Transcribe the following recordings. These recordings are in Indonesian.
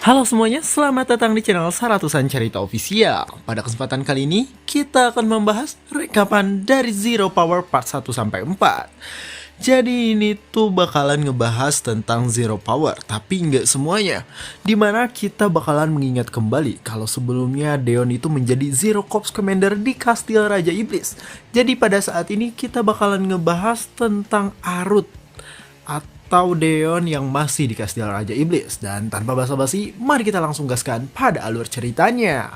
Halo semuanya, selamat datang di channel Saratusan Cerita Official. Pada kesempatan kali ini, kita akan membahas rekapan dari Zero Power part 1 sampai 4. Jadi ini tuh bakalan ngebahas tentang Zero Power, tapi nggak semuanya. Dimana kita bakalan mengingat kembali kalau sebelumnya Deon itu menjadi Zero Corps Commander di Kastil Raja Iblis. Jadi pada saat ini kita bakalan ngebahas tentang Arut atau Deon yang masih di Kastil Raja Iblis. Dan tanpa basa-basi, mari kita langsung gaskan pada alur ceritanya.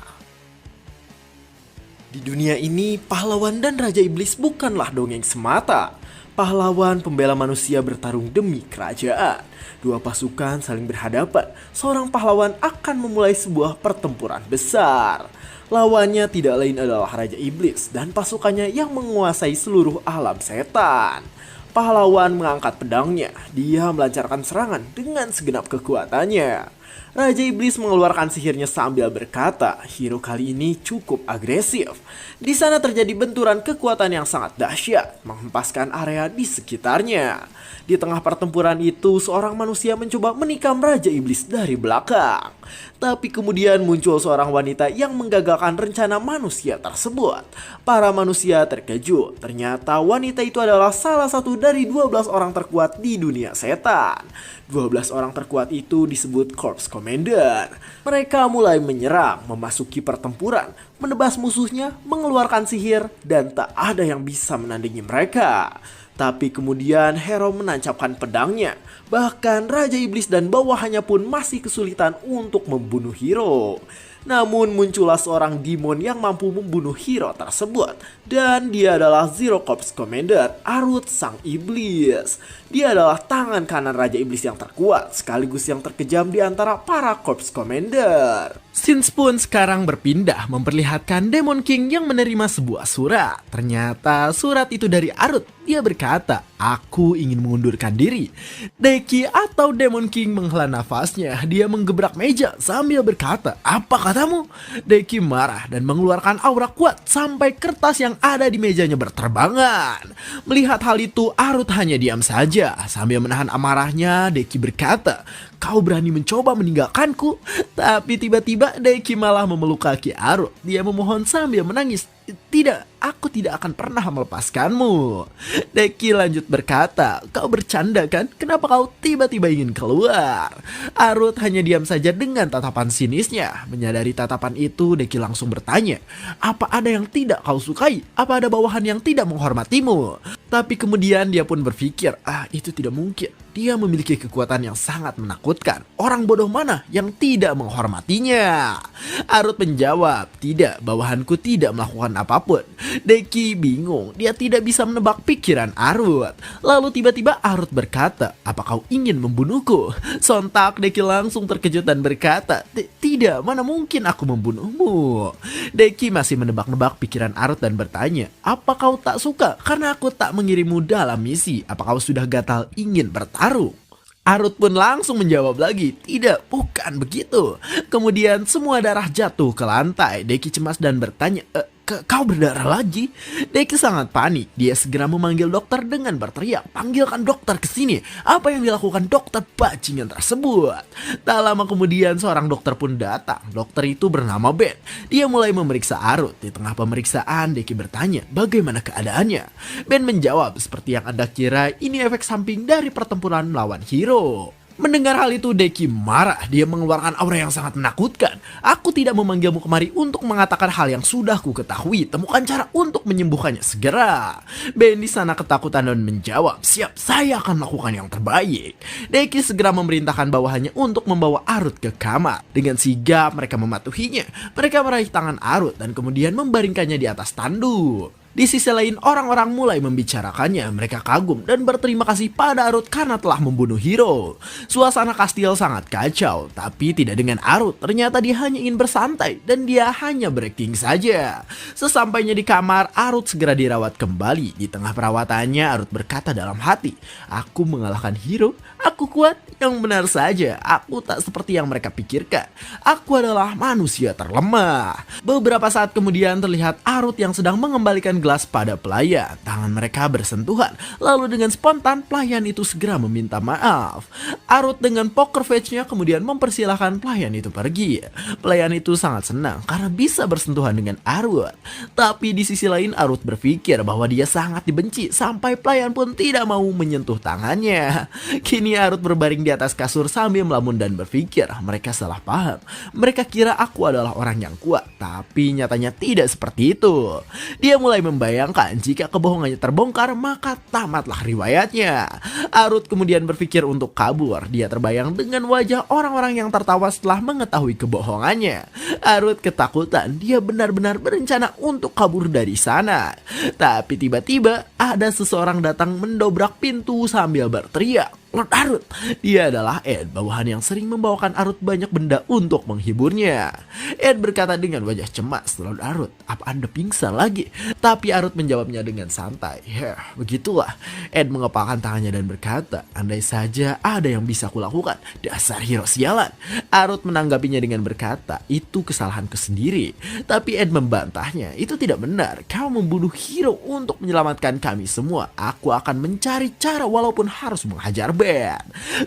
Di dunia ini, pahlawan dan Raja Iblis bukanlah dongeng semata. Pahlawan pembela manusia bertarung demi kerajaan. Dua pasukan saling berhadapan. Seorang pahlawan akan memulai sebuah pertempuran besar. Lawannya tidak lain adalah Raja Iblis dan pasukannya yang menguasai seluruh alam setan. Pahlawan mengangkat pedangnya. Dia melancarkan serangan dengan segenap kekuatannya. Raja Iblis mengeluarkan sihirnya sambil berkata, hero kali ini cukup agresif. Di sana terjadi benturan kekuatan yang sangat dahsyat, menghempaskan area di sekitarnya. Di tengah pertempuran itu, seorang manusia mencoba menikam Raja Iblis dari belakang. Tapi kemudian muncul seorang wanita yang menggagalkan rencana manusia tersebut. Para manusia terkejut, ternyata wanita itu adalah salah satu dari 12 orang terkuat di dunia setan. 12 orang terkuat itu disebut Corps Commander. Mereka mulai menyerang, memasuki pertempuran, menebas musuhnya, mengeluarkan sihir, dan tak ada yang bisa menandingi mereka. Tapi kemudian Hero menancapkan pedangnya. Bahkan Raja Iblis dan bawahannya pun masih kesulitan untuk membunuh Hero. Namun muncullah seorang demon yang mampu membunuh hero tersebut. Dan dia adalah Zero Corps Commander, Arut Sang Iblis. Dia adalah tangan kanan Raja Iblis yang terkuat, sekaligus yang terkejam di antara para Corps Commander. Scenes pun sekarang berpindah memperlihatkan Demon King yang menerima sebuah surat. Ternyata surat itu dari Arut. Dia berkata, aku ingin mengundurkan diri. Deki atau Demon King menghela nafasnya. Dia menggebrak meja sambil berkata, apa katamu? Deki marah dan mengeluarkan aura kuat sampai kertas yang ada di mejanya berterbangan. Melihat hal itu, Arut hanya diam saja. Sambil menahan amarahnya, Deki berkata, kau berani mencoba meninggalkanku? Tapi tiba-tiba Deki malah memeluk kaki Arut. Dia memohon sambil menangis. Tidak, aku tidak akan pernah melepaskanmu. Deki lanjut berkata, kau bercanda kan? Kenapa kau tiba-tiba ingin keluar? Arut hanya diam saja dengan tatapan sinisnya. Menyadari tatapan itu, Deki langsung bertanya, apa ada yang tidak kau sukai? Apa ada bawahan yang tidak menghormatimu? Tapi kemudian dia pun berpikir, itu tidak mungkin. Dia memiliki kekuatan yang sangat menakutkan. Orang bodoh mana yang tidak menghormatinya? Arut menjawab, tidak, bawahanku tidak melakukan apapun. Deki bingung, dia tidak bisa menebak pikiran Arut. Lalu tiba-tiba Arut berkata, apa kau ingin membunuhku? Sontak Deki langsung terkejut dan berkata, tidak, mana mungkin aku membunuhmu? Deki masih menebak-nebak pikiran Arut dan bertanya, apa kau tak suka karena aku tak mengirimmu dalam misi? Apa kau sudah gatal ingin bertarung? Arut pun langsung menjawab lagi, tidak, bukan begitu. Kemudian semua darah jatuh ke lantai. Deki cemas dan bertanya, kau berdarah lagi? Deki sangat panik. Dia segera memanggil dokter dengan berteriak, panggilkan dokter ke sini. Apa yang dilakukan dokter bajingan tersebut? Tak lama kemudian seorang dokter pun datang. Dokter itu bernama Ben. Dia mulai memeriksa Arut. Di tengah pemeriksaan, Deki bertanya, bagaimana keadaannya? Ben menjawab, seperti yang Anda kira, ini efek samping dari pertempuran melawan hero. Mendengar hal itu, Deki marah. Dia mengeluarkan aura yang sangat menakutkan. Aku tidak memanggilmu kemari untuk mengatakan hal yang sudah ku ketahui. Temukan cara untuk menyembuhkannya segera. Ben di sana ketakutan dan menjawab, siap, saya akan melakukan yang terbaik. Deki segera memerintahkan bawahannya untuk membawa Arut ke kamar. Dengan sigap mereka mematuhinya. Mereka meraih tangan Arut dan kemudian membaringkannya di atas tanduk. Di sisi lain, orang-orang mulai membicarakannya. Mereka kagum dan berterima kasih pada Arut karena telah membunuh hero. Suasana kastil sangat kacau, tapi tidak dengan Arut. Ternyata dia hanya ingin bersantai dan dia hanya berakting saja. Sesampainya di kamar, Arut segera dirawat kembali. Di tengah perawatannya, Arut berkata dalam hati, aku mengalahkan hero, Aku kuat? Yang benar saja, aku tak seperti yang mereka pikirkan. Aku adalah manusia terlemah. Beberapa saat kemudian terlihat Arut yang sedang mengembalikan gelas pada pelayan. Tangan mereka bersentuhan, lalu dengan spontan pelayan itu segera meminta maaf. Arut dengan poker face-nya kemudian mempersilahkan pelayan itu pergi. Pelayan itu sangat senang karena bisa bersentuhan dengan Arut. Tapi di sisi lain Arut berpikir bahwa dia sangat dibenci sampai pelayan pun tidak mau menyentuh tangannya. Kini Arut berbaring di atas kasur sambil melamun dan berpikir mereka salah paham. Mereka kira aku adalah orang yang kuat, tapi nyatanya tidak seperti itu. Dia mulai membayangkan jika kebohongannya terbongkar maka tamatlah riwayatnya. Arut kemudian berpikir untuk kabur. Dia terbayang dengan wajah orang-orang yang tertawa setelah mengetahui kebohongannya. Arut ketakutan, dia benar-benar berencana untuk kabur dari sana. Tapi tiba-tiba ada seseorang datang mendobrak pintu sambil berteriak, "Lord Arut." Dia adalah Ed, bawahan yang sering membawakan Arut banyak benda untuk menghiburnya. Ed berkata dengan wajah cemas, "Lord Arut, apa Anda pingsan lagi?" Tapi Arut menjawabnya dengan santai, "Ya, begitulah." Ed mengepalkan tangannya dan berkata, "Andai saja ada yang bisa kulakukan, dasar hero sialan." Arut menanggapinya dengan berkata, "Itu kesalahanku sendiri." Tapi Ed membantahnya, "Itu tidak benar. Kau membunuh hero untuk menyelamatkan kami semua. Aku akan mencari cara walaupun harus menghajar Ben."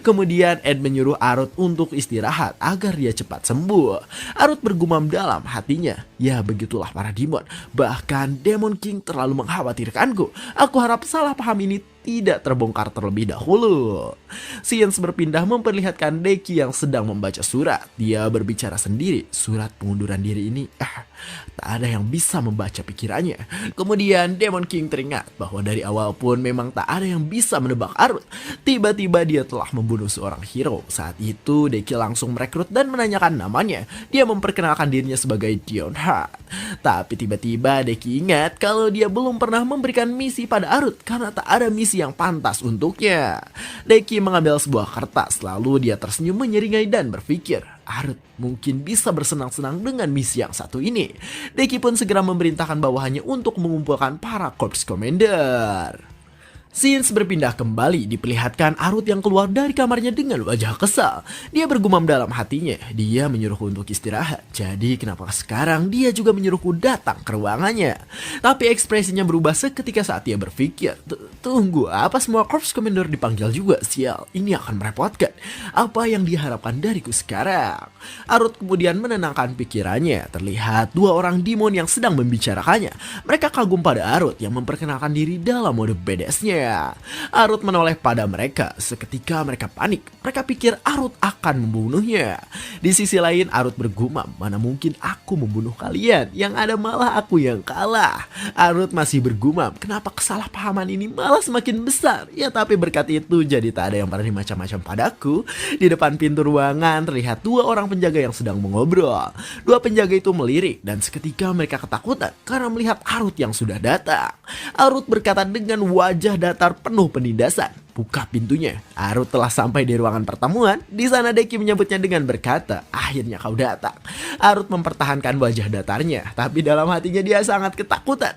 Kemudian Ed menyuruh Arut untuk istirahat agar dia cepat sembuh. Arut bergumam dalam hatinya, "Ya begitulah para demon. Bahkan Demon King terlalu mengkhawatirkanku. Aku harap salah paham ini tidak terbongkar terlebih dahulu." Scenes berpindah memperlihatkan Deki yang sedang membaca surat. Dia berbicara sendiri, "Surat pengunduran diri ini, tak ada yang bisa membaca pikirannya." Kemudian Demon King teringat bahwa dari awal pun memang tak ada yang bisa menebak Arut. Tiba-tiba dia telah membunuh seorang hero. Saat itu Deki langsung merekrut dan menanyakan namanya. Dia memperkenalkan dirinya sebagai Dion Heart. Tapi tiba-tiba Deki ingat kalau dia belum pernah memberikan misi pada Arut karena tak ada misi yang pantas untuknya. Deki mengambil sebuah kertas, lalu dia tersenyum menyeringai dan berpikir, "Arut mungkin bisa bersenang-senang dengan misi yang satu ini." Deki pun segera memerintahkan bawahannya untuk mengumpulkan para Corps Commander. Scenes berpindah kembali, diperlihatkan Arut yang keluar dari kamarnya dengan wajah kesal. Dia bergumam dalam hatinya, dia menyuruhku untuk istirahat. Jadi kenapa sekarang dia juga menyuruhku datang ke ruangannya? Tapi ekspresinya berubah seketika saat dia berpikir, "Tunggu, apa semua Corps Commander dipanggil juga? Sial, ini akan merepotkan. Apa yang diharapkan dariku sekarang?" Arut kemudian menenangkan pikirannya. Terlihat dua orang demon yang sedang membicarakannya. Mereka kagum pada Arut yang memperkenalkan diri dalam mode badass-nya. Arut menoleh pada mereka. Seketika mereka panik. Mereka pikir Arut akan membunuhnya. Di sisi lain Arut bergumam, "Mana mungkin aku membunuh kalian? Yang ada malah aku yang kalah." Arut masih bergumam, "Kenapa kesalahpahaman ini malah semakin besar?" Ya tapi berkat itu jadi tak ada yang berani macam-macam padaku. Di depan pintu ruangan terlihat dua orang penjaga yang sedang mengobrol. Dua penjaga itu melirik dan seketika mereka ketakutan karena melihat Arut yang sudah datang. Arut berkata dengan wajah datar penuh penindasan, "Buka pintunya." Arut telah sampai di ruangan pertemuan. Di sana Deki menyambutnya dengan berkata, "Akhirnya kau datang." Arut mempertahankan wajah datarnya, tapi dalam hatinya dia sangat ketakutan.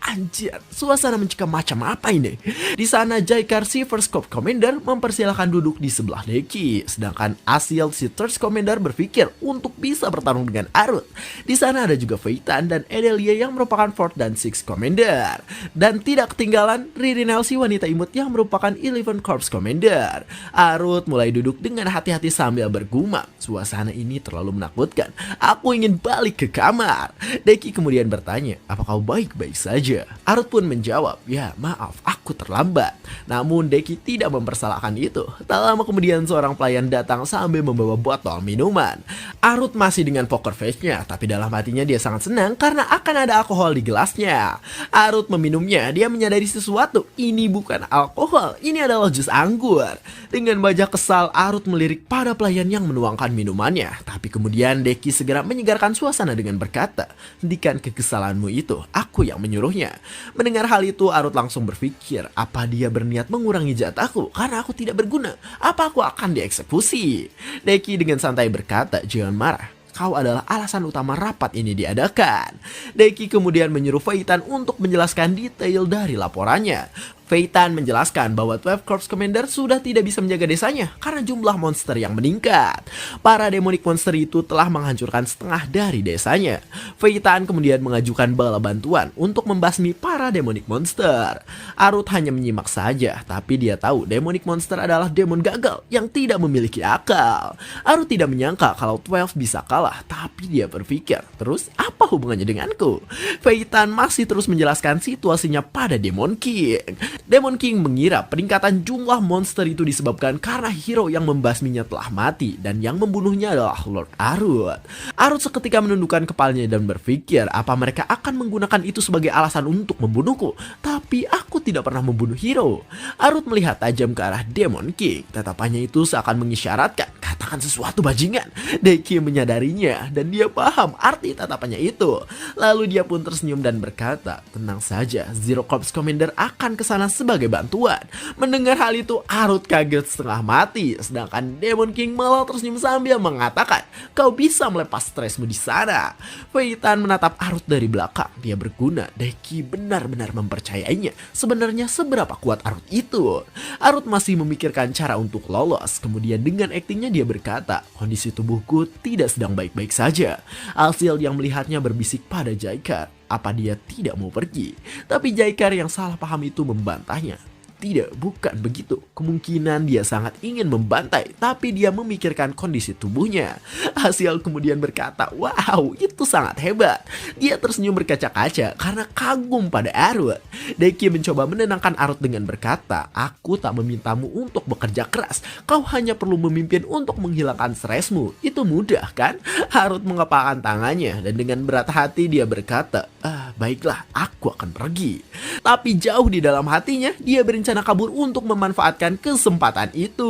Anjir, suasana mencekam macam apa ini? Di sana Jaikar si First Corps Commander mempersilahkan duduk di sebelah Deki, sedangkan Asil si Third Commander berpikir untuk bisa bertarung dengan Arut. Di sana ada juga Feitan dan Edelia yang merupakan Fourth dan Sixth Commander, dan tidak ketinggalan Ririnel si wanita imut yang merupakan 11 Corps Commander. Arut mulai duduk dengan hati-hati sambil bergumam, "Suasana ini terlalu menakutkan. Aku ingin balik ke kamar." Deki kemudian bertanya, "Apa kau baik-baik saja?" Arut pun menjawab, "Ya maaf, aku terlambat." Namun Deki tidak mempersalahkan itu. Tak lama kemudian seorang pelayan datang sambil membawa botol minuman. Arut masih dengan poker face-nya, tapi dalam hatinya dia sangat senang karena akan ada alkohol di gelasnya. Arut meminumnya, dia menyadari sesuatu. Ini bukan alkohol, ini adalah jus anggur. Dengan wajah kesal, Arut melirik pada pelayan yang menuangkan minumannya. Tapi kemudian Deki segera menyegarkan suasana dengan berkata, "Hentikan kekesalanmu itu, aku yang menyuruhnya." Mendengar hal itu, Arut langsung berpikir, apa dia berniat mengurangi jatahku karena aku tidak berguna? Apa aku akan dieksekusi? Deki dengan santai berkata, "Jangan marah. Kau adalah alasan utama rapat ini diadakan." Deki kemudian menyuruh Feitan untuk menjelaskan detail dari laporannya. Feitan menjelaskan bahwa 12 Corps Commander sudah tidak bisa menjaga desanya karena jumlah monster yang meningkat. Para demonic monster itu telah menghancurkan setengah dari desanya. Feitan kemudian mengajukan bala bantuan untuk membasmi para demonic monster. Arut hanya menyimak saja, tapi dia tahu demonic monster adalah demon gagal yang tidak memiliki akal. Arut tidak menyangka kalau 12 bisa kalah, tapi dia berpikir, terus apa hubungannya denganku? Feitan masih terus menjelaskan situasinya pada Demon King. Demon King mengira peningkatan jumlah monster itu disebabkan karena hero yang membasminya telah mati dan yang membunuhnya adalah Lord Arut. Arut seketika menundukkan kepalanya dan berpikir apa mereka akan menggunakan itu sebagai alasan untuk membunuhku. Tapi aku tidak pernah membunuh hero. Arut melihat tajam ke arah Demon King. Tatapannya itu seakan mengisyaratkan, katakan sesuatu bajingan. Deki menyadarinya dan dia paham arti tatapannya itu. Lalu dia pun tersenyum dan berkata, tenang saja, Zero Corps Commander akan kesana sebagai bantuan. Mendengar hal itu, Arut kaget setengah mati. Sedangkan Demon King malah tersenyum sambil mengatakan, kau bisa melepas stresmu di sana. Feitan menatap Arut dari belakang. Dia berguna. Deki benar-benar mempercayainya. Sebenarnya seberapa kuat Arut itu? Arut masih memikirkan cara untuk lolos. Kemudian dengan aktingnya dia berkata, kondisi tubuhku tidak sedang baik-baik saja. Alsil yang melihatnya berbisik pada Jaikar, apa dia tidak mau pergi? Tapi Jaikar yang salah paham itu membantahnya. Tidak, bukan begitu. Kemungkinan dia sangat ingin membantai, tapi dia memikirkan kondisi tubuhnya. Hasil kemudian berkata, wow, itu sangat hebat. Dia tersenyum berkaca-kaca karena kagum pada Arut. Deki mencoba menenangkan Arut dengan berkata, aku tak memintamu untuk bekerja keras. Kau hanya perlu memimpin untuk menghilangkan stresmu. Itu mudah kan? Arut mengepalkan tangannya dan dengan berat hati dia berkata, baiklah, aku akan pergi. Tapi jauh di dalam hatinya, dia berencana kabur untuk memanfaatkan kesempatan itu.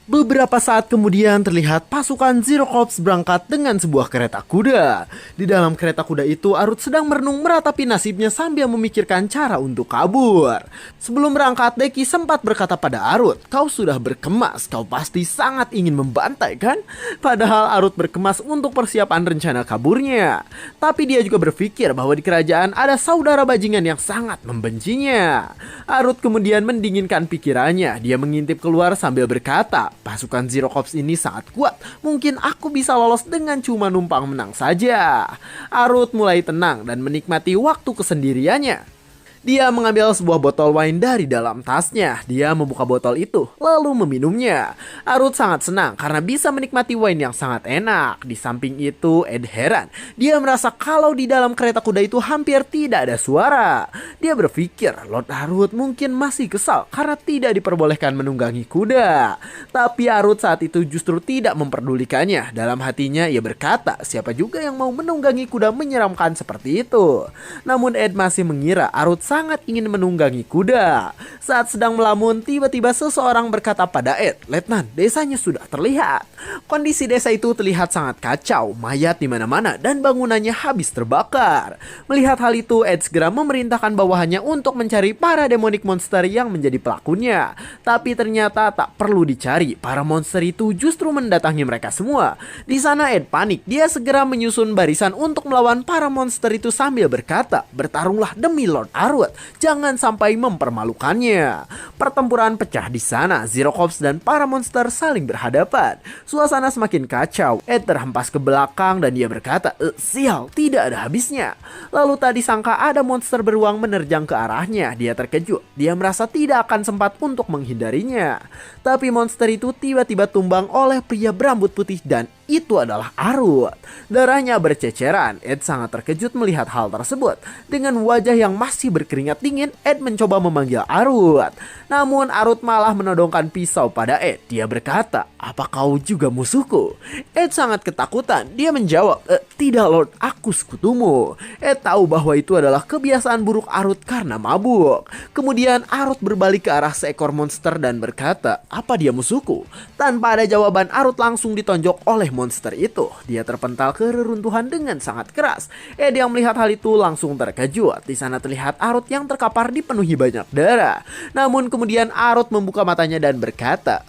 Beberapa saat kemudian terlihat pasukan Zero Corps berangkat dengan sebuah kereta kuda. Di dalam kereta kuda itu Arut sedang merenung meratapi nasibnya sambil memikirkan cara untuk kabur. Sebelum berangkat, Deki sempat berkata pada Arut, kau sudah berkemas, kau pasti sangat ingin membantai kan? Padahal Arut berkemas untuk persiapan rencana kaburnya. Tapi dia juga berpikir bahwa di kerajaan ada saudara bajingan yang sangat membencinya. Arut kemudian mendinginkan pikirannya. Dia mengintip keluar sambil berkata, pasukan Zero Corps ini sangat kuat. Mungkin aku bisa lolos dengan cuma numpang menang saja. Arut mulai tenang dan menikmati waktu kesendiriannya. Dia mengambil sebuah botol wine dari dalam tasnya. Dia membuka botol itu, lalu meminumnya. Arut sangat senang karena bisa menikmati wine yang sangat enak. Di samping itu, Ed heran. Dia merasa kalau di dalam kereta kuda itu hampir tidak ada suara. Dia berpikir, Lord Arut mungkin masih kesal karena tidak diperbolehkan menunggangi kuda. Tapi Arut saat itu justru tidak memperdulikannya. Dalam hatinya ia berkata, siapa juga yang mau menunggangi kuda menyeramkan seperti itu. Namun Ed masih mengira Arut sangat ingin menunggangi kuda. Saat sedang melamun, tiba-tiba seseorang berkata pada Ed, Letnan, desanya sudah terlihat. Kondisi desa itu terlihat sangat kacau, mayat di mana-mana dan bangunannya habis terbakar. Melihat hal itu, Ed segera memerintahkan bawahannya untuk mencari para demonic monster yang menjadi pelakunya. Tapi ternyata tak perlu dicari, para monster itu justru mendatangi mereka semua. Di sana Ed panik, dia segera menyusun barisan untuk melawan para monster itu sambil berkata, bertarunglah demi Lord Arut. Jangan sampai mempermalukannya. Pertempuran pecah di sana. Zero Corps dan para monster saling berhadapan. Suasana semakin kacau. Ed terhempas ke belakang dan dia berkata, sial, tidak ada habisnya. Lalu tak disangka ada monster beruang menerjang ke arahnya. Dia terkejut. Dia merasa tidak akan sempat untuk menghindarinya. Tapi monster itu tiba-tiba tumbang oleh pria berambut putih dan itu adalah Arut. Darahnya berceceran. Ed sangat terkejut melihat hal tersebut. Dengan wajah yang masih berkeringat dingin, Ed mencoba memanggil Arut. Namun Arut malah menodongkan pisau pada Ed. Dia berkata, apa kau juga musuhku? Ed sangat ketakutan. Dia menjawab, tidak Lord, aku sekutumu. Ed tahu bahwa itu adalah kebiasaan buruk Arut karena mabuk. Kemudian Arut berbalik ke arah seekor monster dan berkata, apa dia musuhku? Tanpa ada jawaban, Arut langsung ditonjok oleh monster itu. Dia terpental ke reruntuhan dengan sangat keras. Ed yang melihat hal itu langsung terkejut. Di sana terlihat Arut yang terkapar dipenuhi banyak darah. Namun kemudian Arut membuka matanya dan berkata,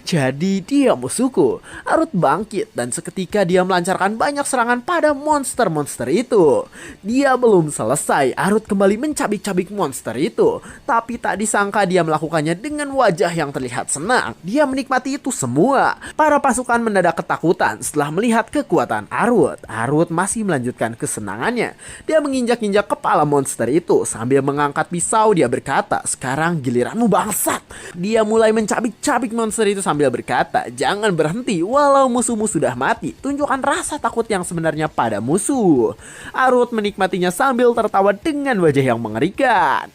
jadi dia musuhku. Arut bangkit dan seketika dia melancarkan banyak serangan tangan pada monster-monster itu. Dia belum selesai, Arut kembali mencabik-cabik monster itu. Tapi tak disangka dia melakukannya dengan wajah yang terlihat senang. Dia menikmati itu semua. Para pasukan mendadak ketakutan setelah melihat kekuatan Arut. Arut masih melanjutkan kesenangannya. Dia menginjak-injak kepala monster itu. Sambil mengangkat pisau dia berkata, "Sekarang giliranmu bangsat." Dia mulai mencabik-cabik monster itu sambil berkata, "Jangan berhenti walau musuhmu sudah mati. Tunjukkan rasa takut yang sebenarnya pada musuh." Arut menikmatinya sambil tertawa dengan wajah yang mengerikan.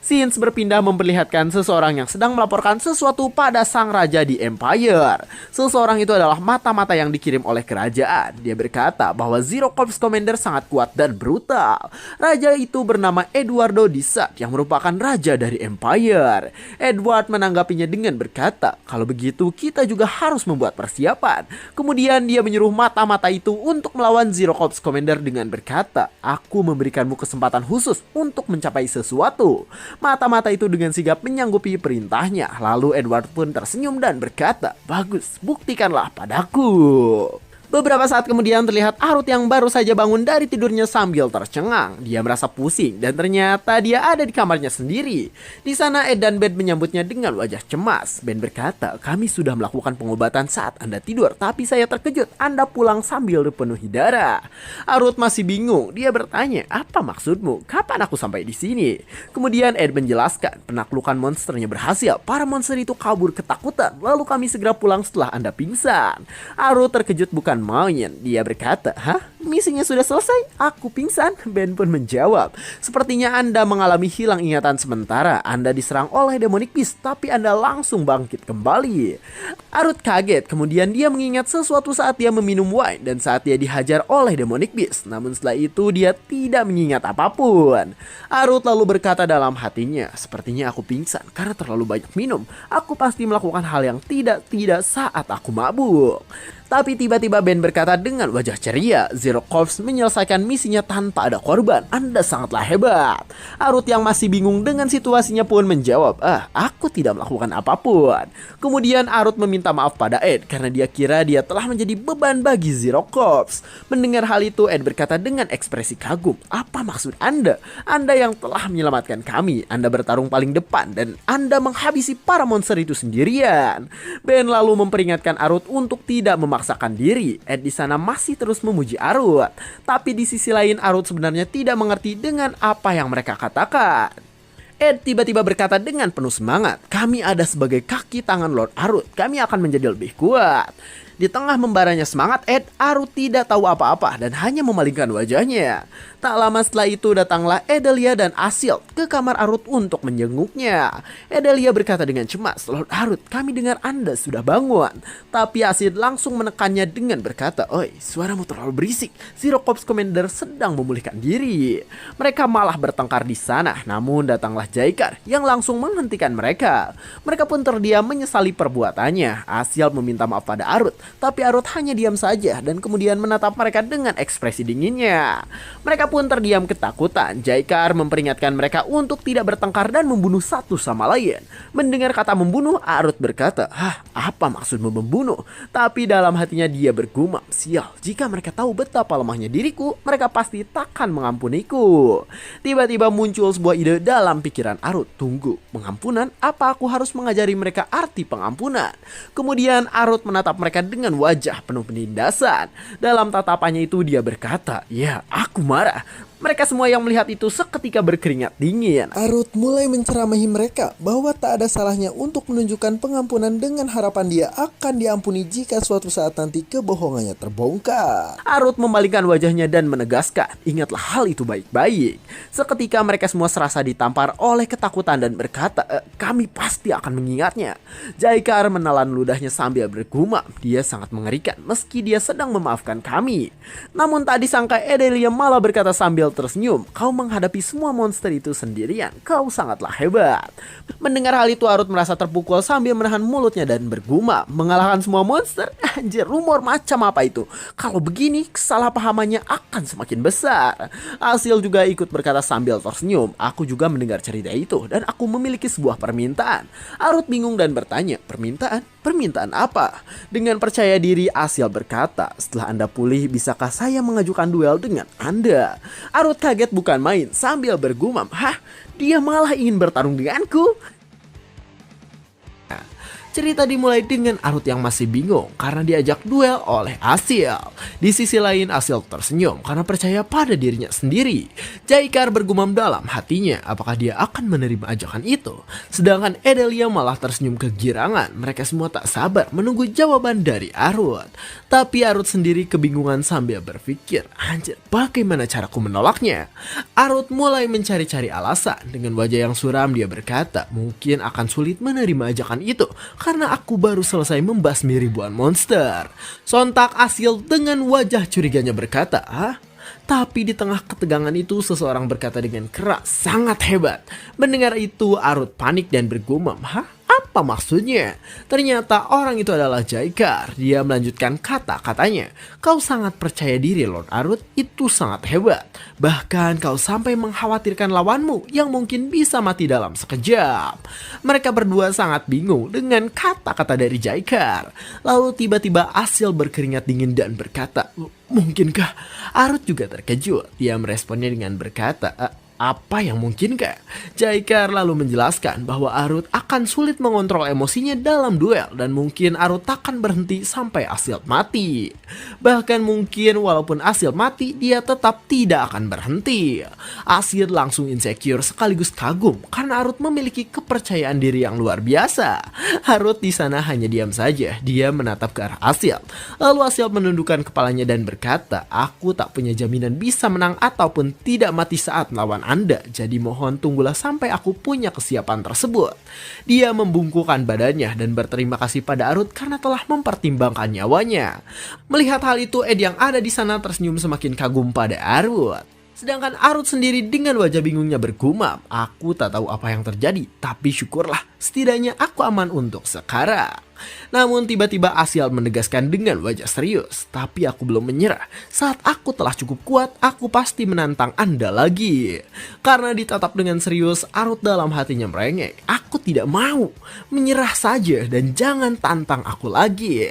Scenes berpindah memperlihatkan seseorang yang sedang melaporkan sesuatu pada sang raja di Empire. Seseorang itu adalah mata-mata yang dikirim oleh kerajaan. Dia berkata bahwa Zero Corps Commander sangat kuat dan brutal. Raja itu bernama Eduardo Dissat yang merupakan raja dari Empire. Edward menanggapinya dengan berkata, "Kalau begitu kita juga harus membuat persiapan." Kemudian dia menyuruh mata-mata itu untuk melawan Zero Corps Commander dengan berkata, "Aku memberikanmu kesempatan khusus untuk mencapai sesuatu." Mata-mata itu dengan sigap menyanggupi perintahnya. Lalu Edward pun tersenyum dan berkata, "Bagus, buktikanlah padaku." Beberapa saat kemudian terlihat Arut yang baru saja bangun dari tidurnya sambil tercengang. Dia merasa pusing dan ternyata dia ada di kamarnya sendiri. Di sana Ed dan Ben menyambutnya dengan wajah cemas. Ben berkata, "Kami sudah melakukan pengobatan saat Anda tidur, tapi saya terkejut Anda pulang sambil dipenuhi darah." Arut masih bingung. Dia bertanya, "Apa maksudmu? Kapan aku sampai di sini?" Kemudian Ed menjelaskan, "Penaklukan monsternya berhasil. Para monster itu kabur ketakutan. Lalu kami segera pulang setelah Anda pingsan." Arut terkejut bukan main. Dia berkata, "Hah? Misinya sudah selesai? Aku pingsan?" Ben pun menjawab, "Sepertinya Anda mengalami hilang ingatan sementara. Anda diserang oleh demonic beast, tapi Anda langsung bangkit kembali." Arut kaget, kemudian dia mengingat sesuatu saat dia meminum wine dan saat dia dihajar oleh demonic beast. Namun setelah itu dia tidak mengingat apapun. Arut lalu berkata dalam hatinya, "Sepertinya aku pingsan karena terlalu banyak minum. Aku pasti melakukan hal yang tidak saat aku mabuk." Tapi tiba-tiba Ben berkata dengan wajah ceria, "Zero Corps menyelesaikan misinya tanpa ada korban. Anda sangatlah hebat." Arut yang masih bingung dengan situasinya pun menjawab, "Aku tidak melakukan apapun." Kemudian Arut meminta maaf pada Ed karena dia kira dia telah menjadi beban bagi Zero Corps. Mendengar hal itu, Ed berkata dengan ekspresi kagum, "Apa maksud Anda? Anda yang telah menyelamatkan kami. Anda bertarung paling depan dan Anda menghabisi para monster itu sendirian." Ben lalu memperingatkan Arut untuk tidak memaksakan diri. Ed di sana masih terus memuji Arut. Tapi di sisi lain Arut sebenarnya tidak mengerti dengan apa yang mereka katakan. Ed tiba-tiba berkata dengan penuh semangat, "Kami ada sebagai kaki tangan Lord Arut. Kami akan menjadi lebih kuat." Di tengah membaranya semangat Ed, Arut tidak tahu apa-apa dan hanya memalingkan wajahnya. Tak lama setelah itu datanglah Edelia dan Asil ke kamar Arut untuk menjenguknya. Edelia berkata dengan cemas, "Lord Arut, kami dengar Anda sudah bangun." Tapi Asil langsung menekannya dengan berkata, "Oi, suaramu terlalu berisik. Zero Corps Commander sedang memulihkan diri." Mereka malah bertengkar di sana, namun datanglah Jaikar yang langsung menghentikan mereka. Mereka pun terdiam menyesali perbuatannya. Asil meminta maaf pada Arut, tapi Arut hanya diam saja dan kemudian menatap mereka dengan ekspresi dinginnya. Mereka pun terdiam ketakutan. Jaikar memperingatkan mereka untuk tidak bertengkar dan membunuh satu sama lain. Mendengar kata membunuh, Arut berkata, "Apa maksudmu membunuh?" Tapi dalam hatinya dia bergumam, "Sial, jika mereka tahu betapa lemahnya diriku, mereka pasti takkan mengampuniku." Tiba-tiba muncul sebuah ide dalam pikiran Arut. "Tunggu, pengampunan? Apa aku harus mengajari mereka arti pengampunan?" Kemudian Arut menatap mereka dengan wajah penuh penindasan. Dalam tatapannya itu dia berkata, "Ya, aku marah." Mereka semua yang melihat itu seketika berkeringat dingin. Arut mulai menceramahi mereka bahwa tak ada salahnya untuk menunjukkan pengampunan dengan harapan dia akan diampuni jika suatu saat nanti kebohongannya terbongkar. Arut memalingkan wajahnya dan menegaskan, "Ingatlah hal itu baik-baik." Seketika mereka semua serasa ditampar oleh ketakutan dan berkata, "Kami pasti akan mengingatnya." Jaikar menelan ludahnya sambil bergumam. Dia sangat mengerikan meski dia sedang memaafkan kami. Namun tak disangka Edelia malah berkata sambil tersenyum, "Kau menghadapi semua monster itu sendirian. Kau sangatlah hebat." Mendengar hal itu Arut merasa terpukul sambil menahan mulutnya dan bergumam, mengalahkan semua monster? Anjir, rumor macam apa itu? Kalau begini, kesalahpahamannya akan semakin besar. Asil juga ikut berkata sambil tersenyum, aku juga mendengar cerita itu dan aku memiliki sebuah permintaan. Arut bingung dan bertanya, permintaan? Permintaan apa? Dengan percaya diri, Asil berkata, setelah Anda pulih, bisakah saya mengajukan duel dengan Anda? Arut kaget bukan main sambil bergumam, hah? Dia malah ingin bertarung denganku? Cerita dimulai dengan Arut yang masih bingung karena diajak duel oleh Asil. Di sisi lain, Asil tersenyum karena percaya pada dirinya sendiri. Jaikar bergumam dalam hatinya apakah dia akan menerima ajakan itu. Sedangkan Edelia malah tersenyum kegirangan. Mereka semua tak sabar menunggu jawaban dari Arut. Tapi Arut sendiri kebingungan sambil berpikir, anjir, bagaimana caraku menolaknya? Arut mulai mencari-cari alasan. Dengan wajah yang suram dia berkata, mungkin akan sulit menerima ajakan itu karena aku baru selesai membasmi ribuan monster. Sontak Asil dengan wajah curiganya berkata, "Hah?" Tapi di tengah ketegangan itu seseorang berkata dengan keras, sangat hebat. Mendengar itu Arut panik dan bergumam, "Hah? Apa maksudnya?" Ternyata orang itu adalah Jaikar. Dia melanjutkan kata-katanya, "Kau sangat percaya diri Lord Arut, itu sangat hebat. Bahkan kau sampai mengkhawatirkan lawanmu yang mungkin bisa mati dalam sekejap." Mereka berdua sangat bingung dengan kata-kata dari Jaikar. Lalu tiba-tiba Asil berkeringat dingin dan berkata, "Mungkinkah?" Arut juga terkejut. Dia meresponnya dengan berkata, apa yang mungkinkah? Jaikar lalu menjelaskan bahwa Arut akan sulit mengontrol emosinya dalam duel dan mungkin Arut takkan berhenti sampai Asil mati. Bahkan mungkin walaupun Asil mati, dia tetap tidak akan berhenti. Asil langsung insecure sekaligus kagum karena Arut memiliki kepercayaan diri yang luar biasa. Arut di sana hanya diam saja. Dia menatap ke arah Asil. Lalu Asil menundukkan kepalanya dan berkata, aku tak punya jaminan bisa menang ataupun tidak mati saat melawan Anda, jadi mohon tunggulah sampai aku punya kesiapan tersebut. Dia membungkukkan badannya dan berterima kasih pada Arut karena telah mempertimbangkan nyawanya. Melihat hal itu, Ed yang ada di sana tersenyum semakin kagum pada Arut. Sedangkan Arut sendiri dengan wajah bingungnya bergumam, aku tak tahu apa yang terjadi, tapi syukurlah setidaknya aku aman untuk sekarang. Namun tiba-tiba Asil menegaskan dengan wajah serius, tapi aku belum menyerah. Saat aku telah cukup kuat, aku pasti menantang Anda lagi. Karena ditatap dengan serius, Arut dalam hatinya merengek. Aku tidak mau, menyerah saja dan jangan tantang aku lagi.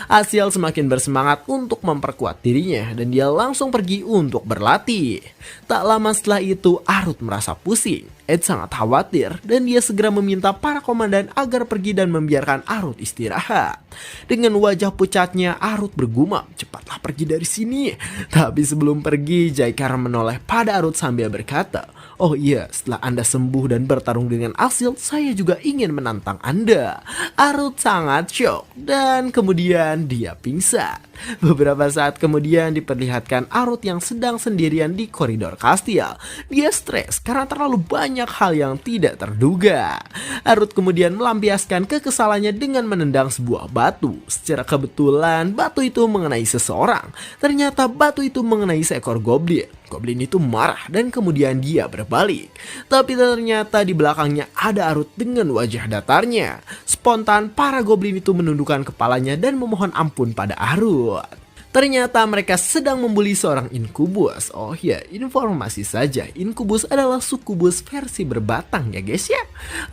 Asil semakin bersemangat untuk memperkuat dirinya dan dia langsung pergi untuk berlatih. Tak lama setelah itu, Arut merasa pusing. Ed sangat khawatir dan dia segera meminta para komandan agar pergi dan membiarkan Arut istirahat. Dengan wajah pucatnya, Arut bergumam, cepatlah pergi dari sini. Tapi sebelum pergi, Jaikar menoleh pada Arut sambil berkata, oh iya, setelah Anda sembuh dan bertarung dengan Asil, saya juga ingin menantang Anda. Arut sangat syok dan kemudian dia pingsan. Beberapa saat kemudian diperlihatkan Arut yang sedang sendirian di koridor kastil. Dia stres karena terlalu banyak hal yang tidak terduga. Arut kemudian melampiaskan kekesalannya dengan menendang sebuah batu. Secara kebetulan batu itu mengenai seseorang. Ternyata batu itu mengenai seekor goblin. Goblin itu marah dan kemudian dia berbalik. Tapi ternyata di belakangnya ada Arut dengan wajah datarnya. Spontan para goblin itu menundukkan kepalanya dan memohon ampun pada Arut. Ternyata mereka sedang membuli seorang inkubus. Oh ya, informasi saja, inkubus adalah sukubus versi berbatang ya guys ya.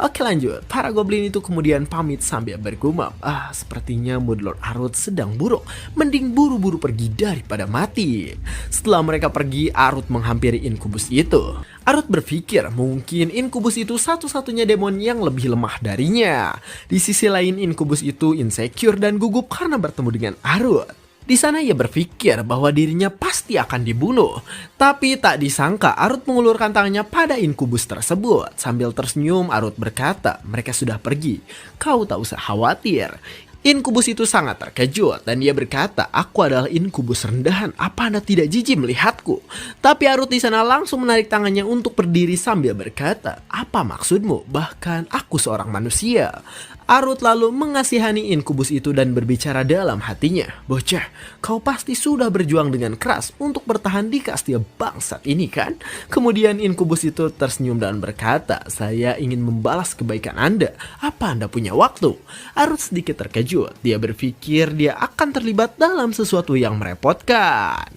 Oke lanjut, para goblin itu kemudian pamit sambil bergumam, sepertinya mood Lord Arut sedang buruk, mending buru-buru pergi daripada mati. Setelah mereka pergi, Arut menghampiri inkubus itu. Arut berpikir mungkin inkubus itu satu-satunya demon yang lebih lemah darinya. Di sisi lain, inkubus itu insecure dan gugup karena bertemu dengan Arut. Di sana ia berpikir bahwa dirinya pasti akan dibunuh. Tapi tak disangka Arut mengulurkan tangannya pada inkubus tersebut. Sambil tersenyum, Arut berkata, mereka sudah pergi. Kau tak usah khawatir. Inkubus itu sangat terkejut dan dia berkata, aku adalah inkubus rendahan, apa Anda tidak jijik melihatku? Tapi Arut di sana langsung menarik tangannya untuk berdiri sambil berkata, apa maksudmu? Bahkan aku seorang manusia. Arut lalu mengasihani inkubus itu dan berbicara dalam hatinya, "Bocah, kau pasti sudah berjuang dengan keras untuk bertahan di kastil bangsat ini kan?" Kemudian inkubus itu tersenyum dan berkata, "Saya ingin membalas kebaikan Anda. Apa Anda punya waktu?" Arut sedikit terkejut. Dia berpikir dia akan terlibat dalam sesuatu yang merepotkan.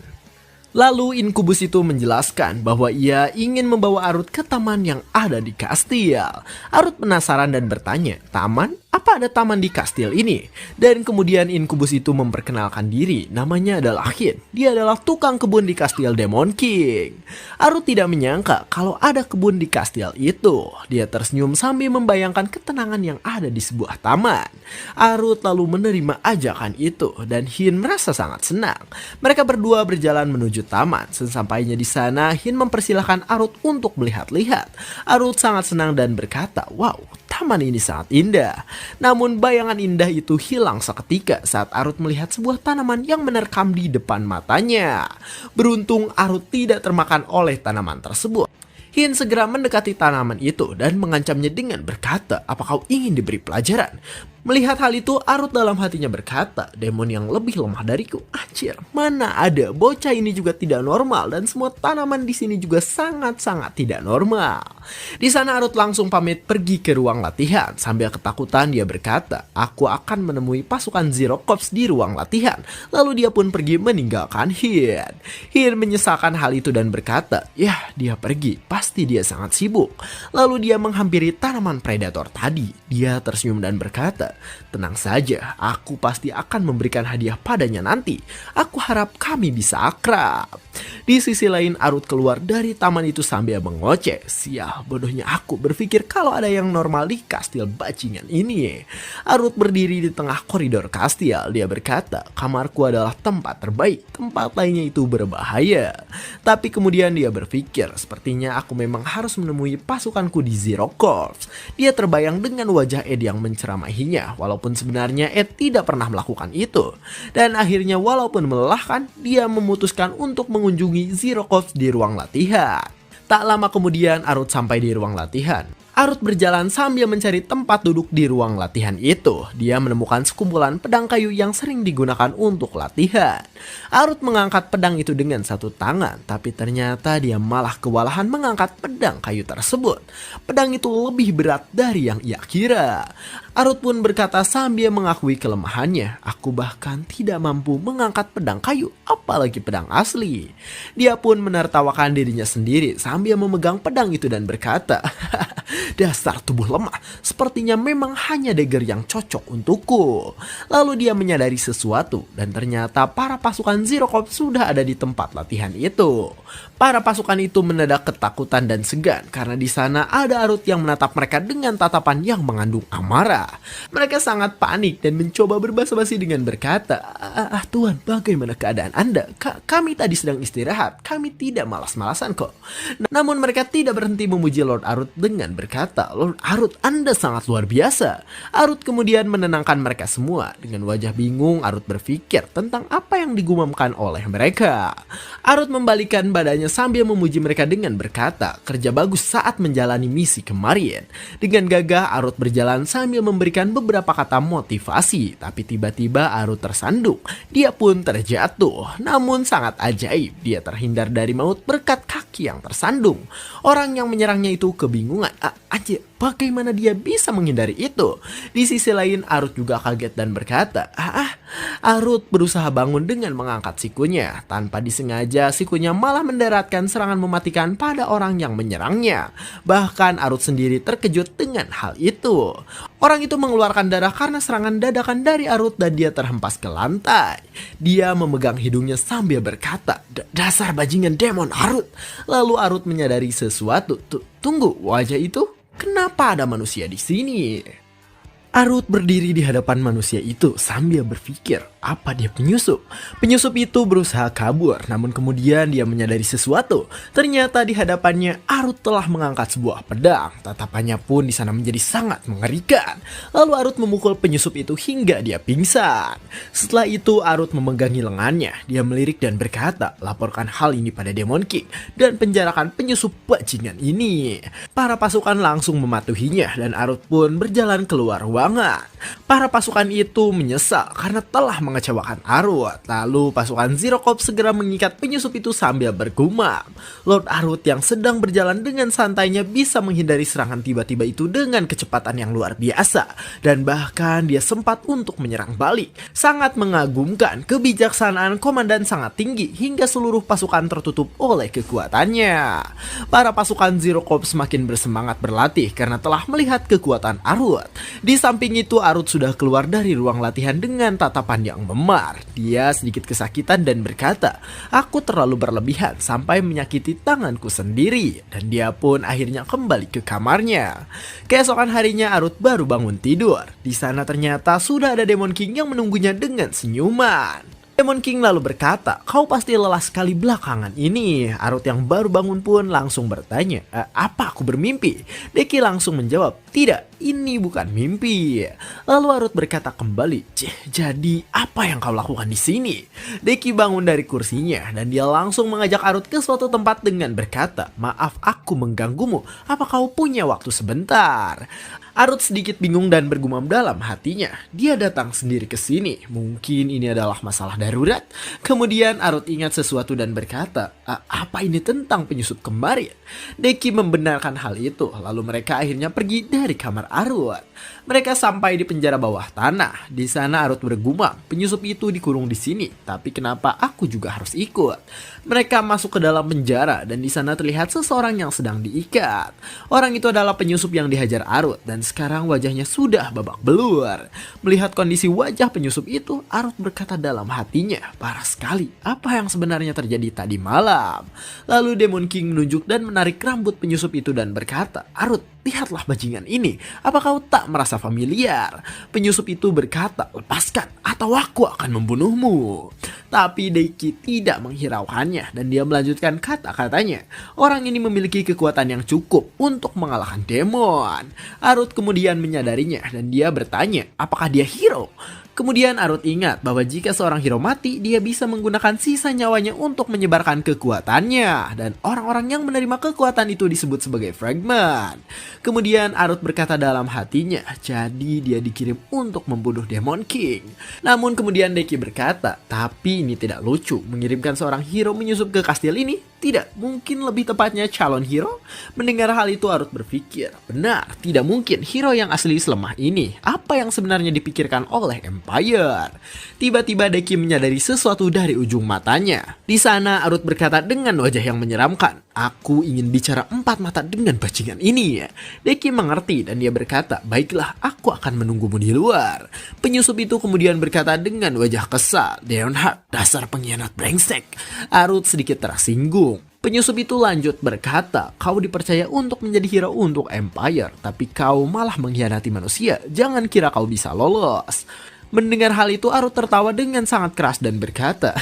Lalu inkubus itu menjelaskan bahwa ia ingin membawa Arut ke taman yang ada di kastil. Arut penasaran dan bertanya, "Taman? Apa ada taman di kastil ini?" Dan kemudian inkubus itu memperkenalkan diri. Namanya adalah Hin. Dia adalah tukang kebun di kastil Demon King. Arut tidak menyangka kalau ada kebun di kastil itu. Dia tersenyum sambil membayangkan ketenangan yang ada di sebuah taman. Arut lalu menerima ajakan itu dan Hin merasa sangat senang. Mereka berdua berjalan menuju taman. Sesampainya di sana, Hin mempersilahkan Arut untuk melihat-lihat. Arut sangat senang dan berkata, "Wow, taman ini sangat indah." Namun bayangan indah itu hilang seketika saat Arut melihat sebuah tanaman yang menerkam di depan matanya. Beruntung Arut tidak termakan oleh tanaman tersebut. Hin segera mendekati tanaman itu dan mengancamnya dengan berkata, "Apa kau ingin diberi pelajaran?" Melihat hal itu, Arut dalam hatinya berkata, "Demon yang lebih lemah dariku. Anjir, mana ada, bocah ini juga tidak normal dan semua tanaman di sini juga sangat-sangat tidak normal." Di sana Arut langsung pamit pergi ke ruang latihan. Sambil ketakutan dia berkata, "Aku akan menemui pasukan Zero Corps di ruang latihan." Lalu dia pun pergi meninggalkan Hin. Hin menyesalkan hal itu dan berkata, "Ya, dia pergi. Pasti dia sangat sibuk." Lalu dia menghampiri tanaman predator tadi. Dia tersenyum dan berkata, "Tenang saja, aku pasti akan memberikan hadiah padanya nanti. Aku harap kami bisa akrab." Di sisi lain, Arut keluar dari taman itu sambil mengoceh. "Sial, bodohnya aku berpikir kalau ada yang normal di kastil bajingan ini." Arut berdiri di tengah koridor kastil. Dia berkata, "Kamarku adalah tempat terbaik. Tempat lainnya itu berbahaya." Tapi kemudian dia berpikir, sepertinya aku memang harus menemui pasukanku di Zero Corps. Dia terbayang dengan wajah Ed yang menceramahinya, walaupun sebenarnya Ed tidak pernah melakukan itu. Dan akhirnya walaupun melelahkan, dia memutuskan untuk mengunjungi Zero Corps di ruang latihan. Tak lama kemudian Arut sampai di ruang latihan. Arut berjalan sambil mencari tempat duduk di ruang latihan itu. Dia menemukan sekumpulan pedang kayu yang sering digunakan untuk latihan. Arut mengangkat pedang itu dengan satu tangan, tapi ternyata dia malah kewalahan mengangkat pedang kayu tersebut. Pedang itu lebih berat dari yang ia kira. Arut pun berkata sambil mengakui kelemahannya, "Aku bahkan tidak mampu mengangkat pedang kayu, apalagi pedang asli." Dia pun menertawakan dirinya sendiri sambil memegang pedang itu dan berkata, "Dasar tubuh lemah, sepertinya memang hanya dagger yang cocok untukku." Lalu dia menyadari sesuatu dan ternyata para pasukan Zero Corps sudah ada di tempat latihan itu. Para pasukan itu mendadak ketakutan dan segan karena di sana ada Arut yang menatap mereka dengan tatapan yang mengandung amarah. Mereka sangat panik dan mencoba berbasa-basi dengan berkata, Tuan, bagaimana keadaan Anda? Kami tadi sedang istirahat, kami tidak malas-malasan kok." Namun mereka tidak berhenti memuji Lord Arut dengan berkata, "Lord Arut, Anda sangat luar biasa." Arut kemudian menenangkan mereka semua. Dengan wajah bingung, Arut berpikir tentang apa yang digumamkan oleh mereka. Arut membalikkan badannya sambil memuji mereka dengan berkata, "Kerja bagus saat menjalani misi kemarin." Dengan gagah Arut berjalan sambil memberikan beberapa kata motivasi, tapi tiba-tiba Arut tersandung. Dia pun terjatuh. Namun sangat ajaib, dia terhindar dari maut berkat kaki yang tersandung. Orang yang menyerangnya itu kebingungan. Anjir, bagaimana dia bisa menghindari itu? Di sisi lain Arut juga kaget dan berkata, Arut berusaha bangun dengan mengangkat sikunya. Tanpa disengaja sikunya malah mendaratkan serangan mematikan pada orang yang menyerangnya. Bahkan Arut sendiri terkejut dengan hal itu. Orang itu mengeluarkan darah karena serangan dadakan dari Arut dan dia terhempas ke lantai. Dia memegang hidungnya sambil berkata, "Dasar bajingan demon Arut." Lalu Arut menyadari sesuatu. Tunggu, wajah itu? Kenapa ada manusia di sini? Arut berdiri di hadapan manusia itu sambil berpikir, apa dia penyusup? Penyusup itu berusaha kabur, namun kemudian dia menyadari sesuatu. Ternyata di hadapannya Arut telah mengangkat sebuah pedang. Tatapannya pun di sana menjadi sangat mengerikan. Lalu Arut memukul penyusup itu hingga dia pingsan. Setelah itu Arut memegangi lengannya. Dia melirik dan berkata, "Laporkan hal ini pada Demon King dan penjarakan penyusup bajingan ini." Para pasukan langsung mematuhinya dan Arut pun berjalan keluar banget. Para pasukan itu menyesal karena telah mengecewakan Arut. Lalu pasukan Zero Corps segera mengikat penyusup itu sambil bergumam. Lord Arut yang sedang berjalan dengan santainya bisa menghindari serangan tiba-tiba itu dengan kecepatan yang luar biasa. Dan bahkan dia sempat untuk menyerang balik. Sangat mengagumkan, kebijaksanaan komandan sangat tinggi hingga seluruh pasukan tertutup oleh kekuatannya. Para pasukan Zero Corps semakin bersemangat berlatih karena telah melihat kekuatan Arut. Di samping itu Arut sudah keluar dari ruang latihan dengan tatapan yang memar. Dia sedikit kesakitan dan berkata, "Aku terlalu berlebihan sampai menyakiti tanganku sendiri." Dan dia pun akhirnya kembali ke kamarnya. Keesokan harinya Arut baru bangun tidur. Di sana ternyata sudah ada Demon King yang menunggunya dengan senyuman. Demon King lalu berkata, "Kau pasti lelah sekali belakangan ini." Arut yang baru bangun pun langsung bertanya, "Apa aku bermimpi?" Deki langsung menjawab, "Tidak, ini bukan mimpi." Lalu Arut berkata kembali, "Jadi apa yang kau lakukan di sini?" Deki bangun dari kursinya dan dia langsung mengajak Arut ke suatu tempat dengan berkata, "Maaf aku mengganggumu, apa kau punya waktu sebentar?" Arut sedikit bingung dan bergumam dalam hatinya. Dia datang sendiri ke sini. Mungkin ini adalah masalah darurat. Kemudian Arut ingat sesuatu dan berkata, "Apa ini tentang penyusup kemarin?" Deki membenarkan hal itu. Lalu mereka akhirnya pergi dari kamar Arut. Mereka sampai di penjara bawah tanah. Di sana Arut bergumam, "Penyusup itu dikurung di sini, tapi kenapa aku juga harus ikut?" Mereka masuk ke dalam penjara dan di sana terlihat seseorang yang sedang diikat. Orang itu adalah penyusup yang dihajar Arut dan sekarang wajahnya sudah babak belur. Melihat kondisi wajah penyusup itu, Arut berkata dalam hatinya, "Parah sekali, apa yang sebenarnya terjadi tadi malam?" Lalu Demon King menunjuk dan menarik rambut penyusup itu dan berkata, "Arut, lihatlah bajingan ini, apa kau tak merasa familiar?" Penyusup itu berkata, "Lepaskan atau aku akan membunuhmu." Tapi Deki tidak menghiraukannya dan dia melanjutkan kata-katanya, "Orang ini memiliki kekuatan yang cukup untuk mengalahkan demon." Arut kemudian menyadarinya dan dia bertanya, apakah dia hero? Kemudian Arut ingat bahwa jika seorang hero mati, dia bisa menggunakan sisa nyawanya untuk menyebarkan kekuatannya. Dan orang-orang yang menerima kekuatan itu disebut sebagai fragment. Kemudian Arut berkata dalam hatinya, jadi dia dikirim untuk membunuh Demon King. Namun kemudian Deki berkata, tapi ini tidak lucu, mengirimkan seorang hero menyusup ke kastil ini. Tidak, mungkin lebih tepatnya calon hero. Mendengar hal itu Arut berpikir, benar, tidak mungkin hero yang asli selemah ini. Apa yang sebenarnya dipikirkan oleh Empire? Tiba-tiba Deki menyadari sesuatu dari ujung matanya. Di sana Arut berkata dengan wajah yang menyeramkan, aku ingin bicara empat mata dengan bajingan ini. Deki mengerti dan dia berkata, baiklah, aku akan menunggumu di luar. Penyusup itu kemudian berkata dengan wajah kesal, Leonhard, dasar pengkhianat brengsek. Arut sedikit tersinggung. Penyusup itu lanjut berkata, kau dipercaya untuk menjadi hero untuk Empire, tapi kau malah mengkhianati manusia, jangan kira kau bisa lolos. Mendengar hal itu Arut tertawa dengan sangat keras dan berkata,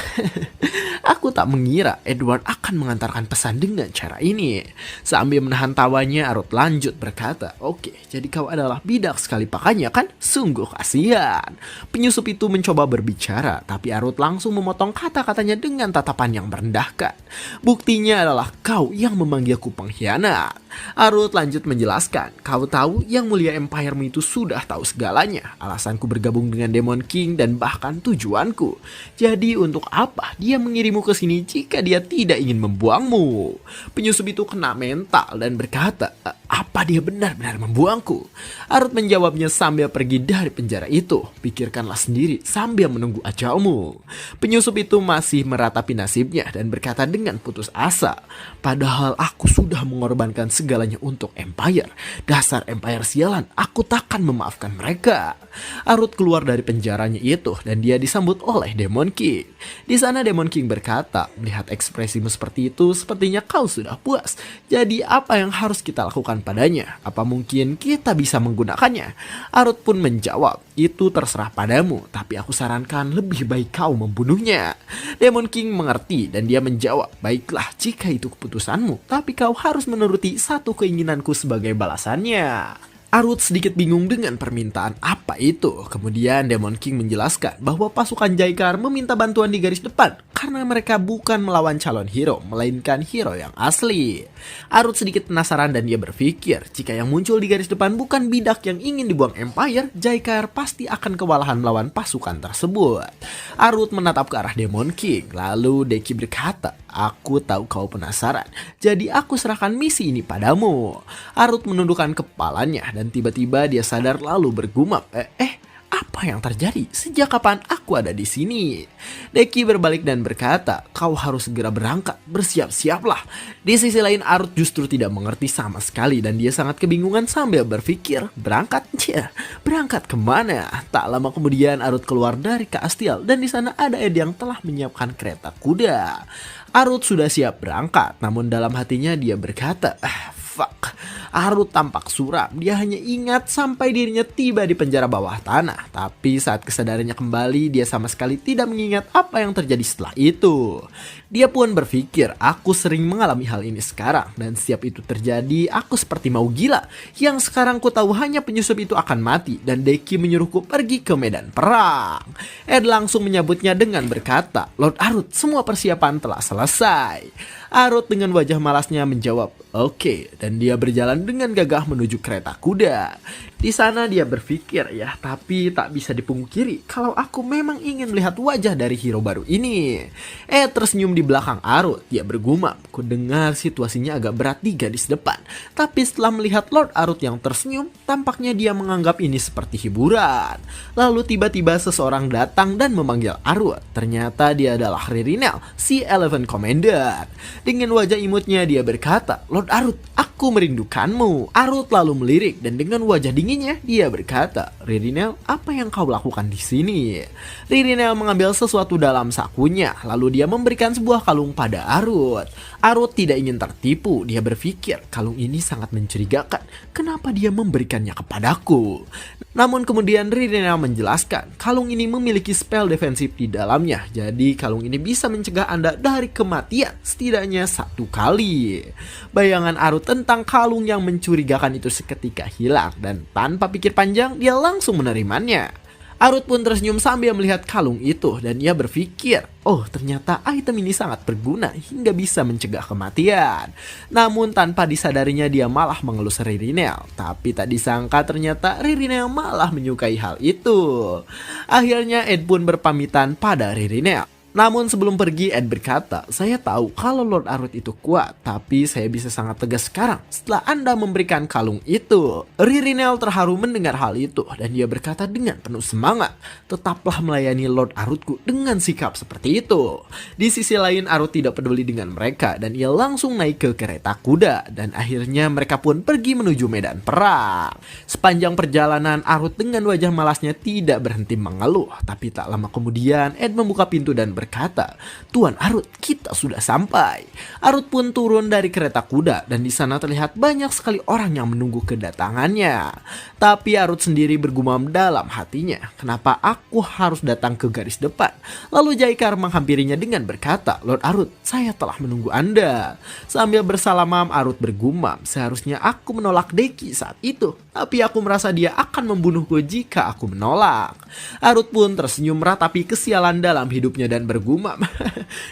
aku tak mengira Edward akan mengantarkan pesan dengan cara ini. Sambil menahan tawanya Arut lanjut berkata, oke, jadi kau adalah bidak sekali pakainya kan? Sungguh kasihan. Penyusup itu mencoba berbicara, tapi Arut langsung memotong kata-katanya dengan tatapan yang merendahkan. Buktinya adalah kau yang memanggilku pengkhianat. Arut lanjut menjelaskan, kau tahu yang mulia Empire-mu itu sudah tahu segalanya. Alasanku bergabung dengan Demon King dan bahkan tujuanku. Jadi untuk apa dia mengirimmu ke sini jika dia tidak ingin membuangmu? Penyusup itu kena mental dan berkata, apa dia benar-benar membuangku? Arut menjawabnya sambil pergi dari penjara itu. Pikirkanlah sendiri sambil menunggu ajalmu. Penyusup itu masih meratapi nasibnya dan berkata dengan putus asa, padahal aku sudah mengorbankan segalanya untuk Empire. Dasar Empire sialan, aku takkan memaafkan mereka. Arut keluar dari penjaranya itu dan dia disambut oleh Demon King. Di sana Demon King berkata, melihat ekspresimu seperti itu, sepertinya kau sudah puas. Jadi apa yang harus kita lakukan padanya? Apa mungkin kita bisa menggunakannya? Arut pun menjawab, itu terserah padamu, tapi aku sarankan lebih baik kau membunuhnya. Demon King mengerti dan dia menjawab, baiklah jika itu keputusanmu, tapi kau harus menuruti satu keinginanku sebagai balasannya. Arut sedikit bingung dengan permintaan apa itu. Kemudian Demon King menjelaskan bahwa pasukan Jaikar meminta bantuan di garis depan karena mereka bukan melawan calon hero, melainkan hero yang asli. Arut sedikit penasaran dan dia berpikir jika yang muncul di garis depan bukan bidak yang ingin dibuang Empire, Jaikar pasti akan kewalahan melawan pasukan tersebut. Arut menatap ke arah Demon King, lalu Deki berkata, "Aku tahu kau penasaran, jadi aku serahkan misi ini padamu." Arut menundukkan kepalanya dan tiba-tiba dia sadar lalu bergumam, apa yang terjadi? Sejak kapan aku ada di sini? Deki berbalik dan berkata, "Kau harus segera berangkat, bersiap-siaplah." Di sisi lain Arut justru tidak mengerti sama sekali dan dia sangat kebingungan sambil berpikir, berangkat? Berangkat kemana? Tak lama kemudian Arut keluar dari kastil dan di sana ada Ed yang telah menyiapkan kereta kuda. Arut sudah siap berangkat, namun dalam hatinya dia berkata, fuck. Arut tampak suram, dia hanya ingat sampai dirinya tiba di penjara bawah tanah. Tapi saat kesadarannya kembali, dia sama sekali tidak mengingat apa yang terjadi setelah itu. Dia pun berpikir, aku sering mengalami hal ini sekarang. Dan setiap itu terjadi, aku seperti mau gila. Yang sekarang ku tahu hanya penyusup itu akan mati. Dan Deki menyuruhku pergi ke medan perang. Ed langsung menyambutnya dengan berkata, "Lord Arut, semua persiapan telah selesai." Arut dengan wajah malasnya menjawab, "Oke," dan dia berjalan dengan gagah menuju kereta kuda. Di sana dia berpikir, tapi tak bisa dipungkiri kalau aku memang ingin melihat wajah dari hero baru ini. Tersenyum di belakang Arut, dia bergumam, "Ku dengar situasinya agak berat di garis depan." Tapi setelah melihat Lord Arut yang tersenyum, tampaknya dia menganggap ini seperti hiburan. Lalu tiba-tiba seseorang datang dan memanggil Arut. Ternyata dia adalah Ririnel, si Eleven Commander. Dengan wajah imutnya dia berkata, "Lord Arut, aku merindukanmu." Arut lalu melirik dan dengan wajah dinginnya dia berkata, "Ririnel, apa yang kau lakukan di sini?" Ririnel mengambil sesuatu dalam sakunya, lalu dia memberikan sebuah kalung pada Arut. Arut tidak ingin tertipu, dia berpikir kalung ini sangat mencurigakan. Kenapa dia memberikannya kepadaku? Namun kemudian Ririnel menjelaskan, kalung ini memiliki spell defensif di dalamnya. Jadi kalung ini bisa mencegah Anda dari kematian setidaknya 1 kali. Bayangan Arut tentang kalung yang mencurigakan itu seketika hilang dan tanpa pikir panjang dia langsung menerimanya. Arut pun tersenyum sambil melihat kalung itu dan ia berpikir, oh ternyata item ini sangat berguna hingga bisa mencegah kematian. Namun tanpa disadarinya dia malah mengelus Ririnel. Tapi tak disangka ternyata Ririnel malah menyukai hal itu. Akhirnya Ed pun berpamitan pada Ririnel. Namun sebelum pergi Ed berkata, "Saya tahu kalau Lord Arut itu kuat, tapi saya bisa sangat tegas sekarang setelah Anda memberikan kalung itu." Ririnel terharu mendengar hal itu dan dia berkata dengan penuh semangat, "Tetaplah melayani Lord Arutku dengan sikap seperti itu." Di sisi lain Arut tidak peduli dengan mereka dan ia langsung naik ke kereta kuda dan akhirnya mereka pun pergi menuju medan perang. Sepanjang perjalanan Arut dengan wajah malasnya tidak berhenti mengeluh, tapi tak lama kemudian Ed membuka pintu dan berkata, "Tuan Arut, kita sudah sampai." Arut pun turun dari kereta kuda dan di sana terlihat banyak sekali orang yang menunggu kedatangannya. Tapi Arut sendiri bergumam dalam hatinya, "Kenapa aku harus datang ke garis depan?" Lalu Jaikar menghampirinya dengan berkata, "Lord Arut, saya telah menunggu Anda." Sambil bersalaman Arut bergumam, "Seharusnya aku menolak Deki saat itu, tapi aku merasa dia akan membunuhku jika aku menolak." Arut pun tersenyum meratapi kesialan dalam hidupnya dan bergumam,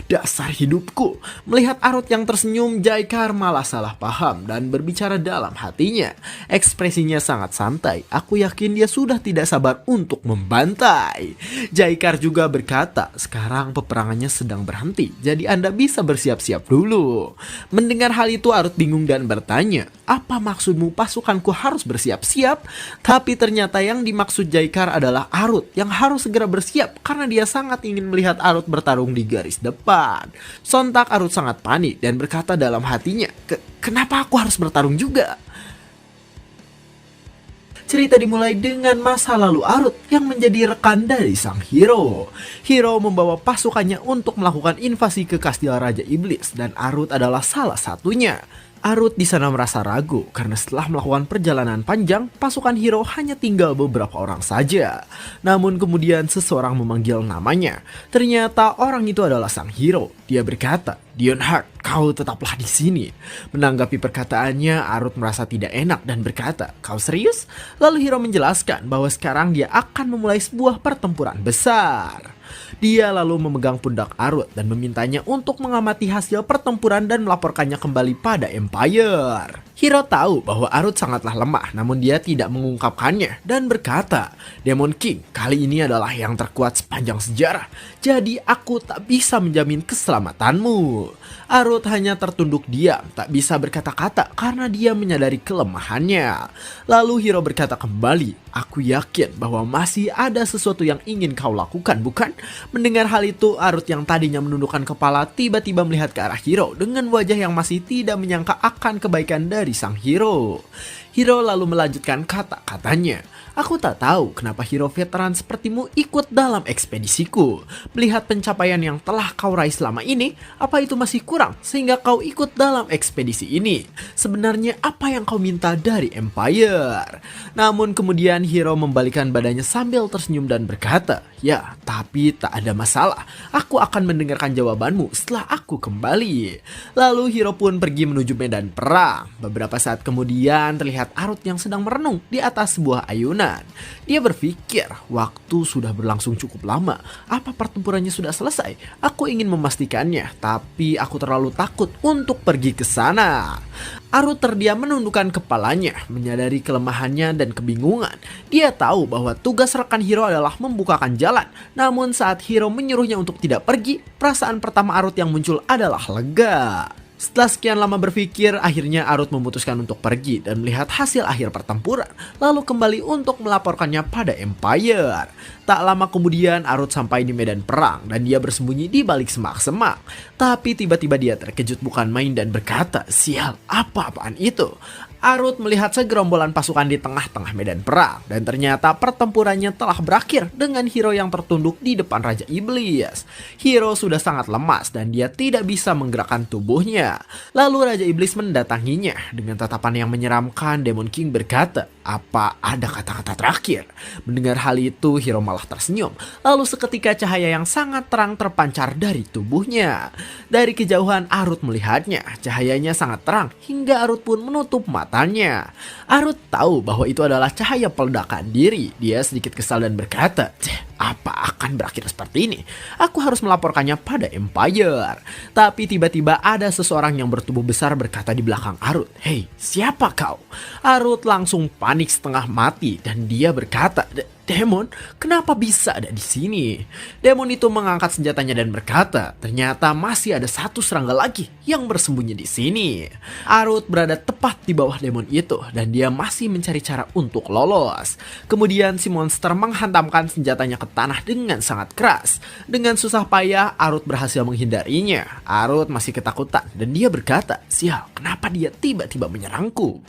"Dasar hidupku." Melihat Arut yang tersenyum, Jaikar malah salah paham dan berbicara dalam hatinya. Ekspresinya sangat santai, aku yakin dia sudah tidak sabar untuk membantai. Jaikar juga berkata, "Sekarang peperangannya sedang berhenti, jadi Anda bisa bersiap-siap dulu." Mendengar hal itu Arut bingung dan bertanya, "Apa maksudmu pasukanku harus bersiap-siap?" Tapi ternyata yang dimaksud Jaikar adalah Arut yang harus segera bersiap karena dia sangat ingin melihat Arut bertarung di garis depan. Sontak Arut sangat panik dan berkata dalam hatinya, Kenapa aku harus bertarung juga?" Cerita dimulai dengan masa lalu Arut yang menjadi rekan dari sang hero. Hero membawa pasukannya untuk melakukan invasi ke kastil Raja Iblis dan Arut adalah salah satunya. Arut di sana merasa ragu karena setelah melakukan perjalanan panjang, pasukan hero hanya tinggal beberapa orang saja. Namun kemudian seseorang memanggil namanya. Ternyata orang itu adalah sang hero. Dia berkata, Dionheart, kau tetaplah di sini. Menanggapi perkataannya, Arut merasa tidak enak dan berkata, kau serius? Lalu Hiro menjelaskan bahwa sekarang dia akan memulai sebuah pertempuran besar. Dia lalu memegang pundak Arut dan memintanya untuk mengamati hasil pertempuran dan melaporkannya kembali pada Empire. Hiro tahu bahwa Arut sangatlah lemah, namun dia tidak mengungkapkannya dan berkata, Demon King kali ini adalah yang terkuat sepanjang sejarah, jadi aku tak bisa menjamin keselamatanmu. Arut hanya tertunduk diam, tak bisa berkata-kata karena dia menyadari kelemahannya. Lalu Hiro berkata kembali, aku yakin bahwa masih ada sesuatu yang ingin kau lakukan, bukan? Mendengar hal itu, Arut yang tadinya menundukkan kepala tiba-tiba melihat ke arah Hiro dengan wajah yang masih tidak menyangka akan kebaikan dari sang Hiro. Hiro lalu melanjutkan kata-katanya. Aku tak tahu kenapa hero veteran sepertimu ikut dalam ekspedisiku. Melihat pencapaian yang telah kau raih selama ini, apa itu masih kurang sehingga kau ikut dalam ekspedisi ini? Sebenarnya apa yang kau minta dari Empire? Namun kemudian Hiro membalikan badannya sambil tersenyum dan berkata, ya, tapi tak ada masalah. Aku akan mendengarkan jawabanmu setelah aku kembali. Lalu Hiro pun pergi menuju medan perang. Beberapa saat kemudian terlihat Arut yang sedang merenung di atas sebuah ayunan. Dia berpikir, waktu sudah berlangsung cukup lama. Apa pertempurannya sudah selesai? Aku ingin memastikannya, tapi aku terlalu takut untuk pergi ke sana. Arut terdiam menundukkan kepalanya, menyadari kelemahannya dan kebingungan. Dia tahu bahwa tugas rekan Hiro adalah membukakan jalan. Namun saat Hiro menyuruhnya untuk tidak pergi, perasaan pertama Arut yang muncul adalah lega. Setelah sekian lama berpikir, akhirnya Arut memutuskan untuk pergi dan melihat hasil akhir pertempuran, lalu kembali untuk melaporkannya pada Empire. Tak lama kemudian Arut sampai di medan perang dan dia bersembunyi di balik semak-semak. Tapi tiba-tiba dia terkejut bukan main dan berkata, sial, apa-apaan itu? Arut melihat segerombolan pasukan di tengah-tengah medan perang dan ternyata pertempurannya telah berakhir dengan Hiro yang tertunduk di depan Raja Iblis. Hiro sudah sangat lemas dan dia tidak bisa menggerakkan tubuhnya. Lalu Raja Iblis mendatanginya dengan tatapan yang menyeramkan. Demon King berkata, apa ada kata-kata terakhir? Mendengar hal itu Hiro malah tersenyum. Lalu seketika cahaya yang sangat terang terpancar dari tubuhnya. Dari kejauhan Arut melihatnya. Cahayanya sangat terang hingga Arut pun menutup matanya. Arut tahu bahwa itu adalah cahaya peledakan diri. Dia sedikit kesal dan berkata, apa akan berakhir seperti ini? Aku harus melaporkannya pada Empire. Tapi tiba-tiba ada seseorang yang bertubuh besar berkata di belakang Arut, hei, siapa kau? Arut langsung panik setengah mati dan dia berkata, Demon, kenapa bisa ada di sini? Demon itu mengangkat senjatanya dan berkata, ternyata masih ada satu serangga lagi yang bersembunyi di sini. Arut berada tepat di bawah demon itu dan dia masih mencari cara untuk lolos. Kemudian si monster menghantamkan senjatanya ke tanah dengan sangat keras. Dengan susah payah Arut berhasil menghindarinya. Arut masih ketakutan dan dia berkata, sial, kenapa dia tiba-tiba menyerangku?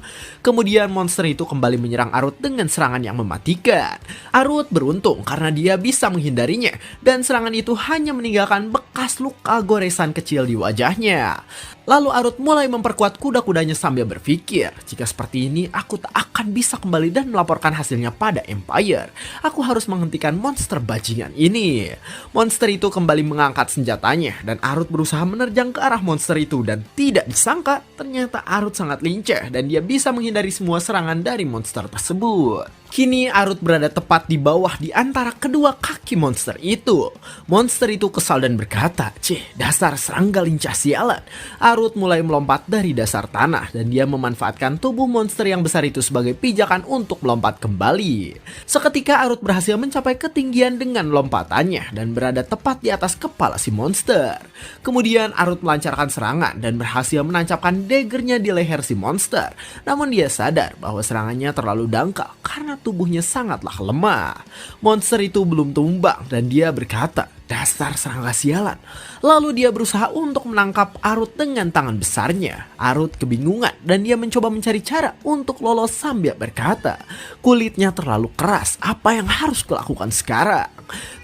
Kemudian monster itu kembali menyerang Arut dengan serangan yang mematikan. Arut beruntung karena dia bisa menghindarinya dan serangan itu hanya meninggalkan bekas luka goresan kecil di wajahnya. Lalu Arut mulai memperkuat kuda-kudanya sambil berpikir, jika seperti ini aku tak akan bisa kembali dan melaporkan hasilnya pada Empire. Aku harus menghentikan monster bajingan ini. Monster itu kembali mengangkat senjatanya dan Arut berusaha menerjang ke arah monster itu dan tidak disangka ternyata Arut sangat lincah dan dia bisa menghindari semua serangan dari monster tersebut. Kini Arut berada tepat di bawah di antara kedua kaki monster itu. Monster itu kesal dan berkata, dasar serangga lincah sialan. Arut mulai melompat dari dasar tanah dan dia memanfaatkan tubuh monster yang besar itu sebagai pijakan untuk melompat kembali. Seketika Arut berhasil mencapai ketinggian dengan lompatannya dan berada tepat di atas kepala si monster. Kemudian Arut melancarkan serangan dan berhasil menancapkan daggernya di leher si monster. Namun dia sadar bahwa serangannya terlalu dangkal karena tubuhnya sangatlah lemah. Monster itu belum tumbang dan dia berkata, dasar serangga sialan. Lalu dia berusaha untuk menangkap Arut dengan tangan besarnya. Arut kebingungan dan dia mencoba mencari cara untuk lolos sambil berkata, kulitnya terlalu keras, apa yang harus kulakukan sekarang?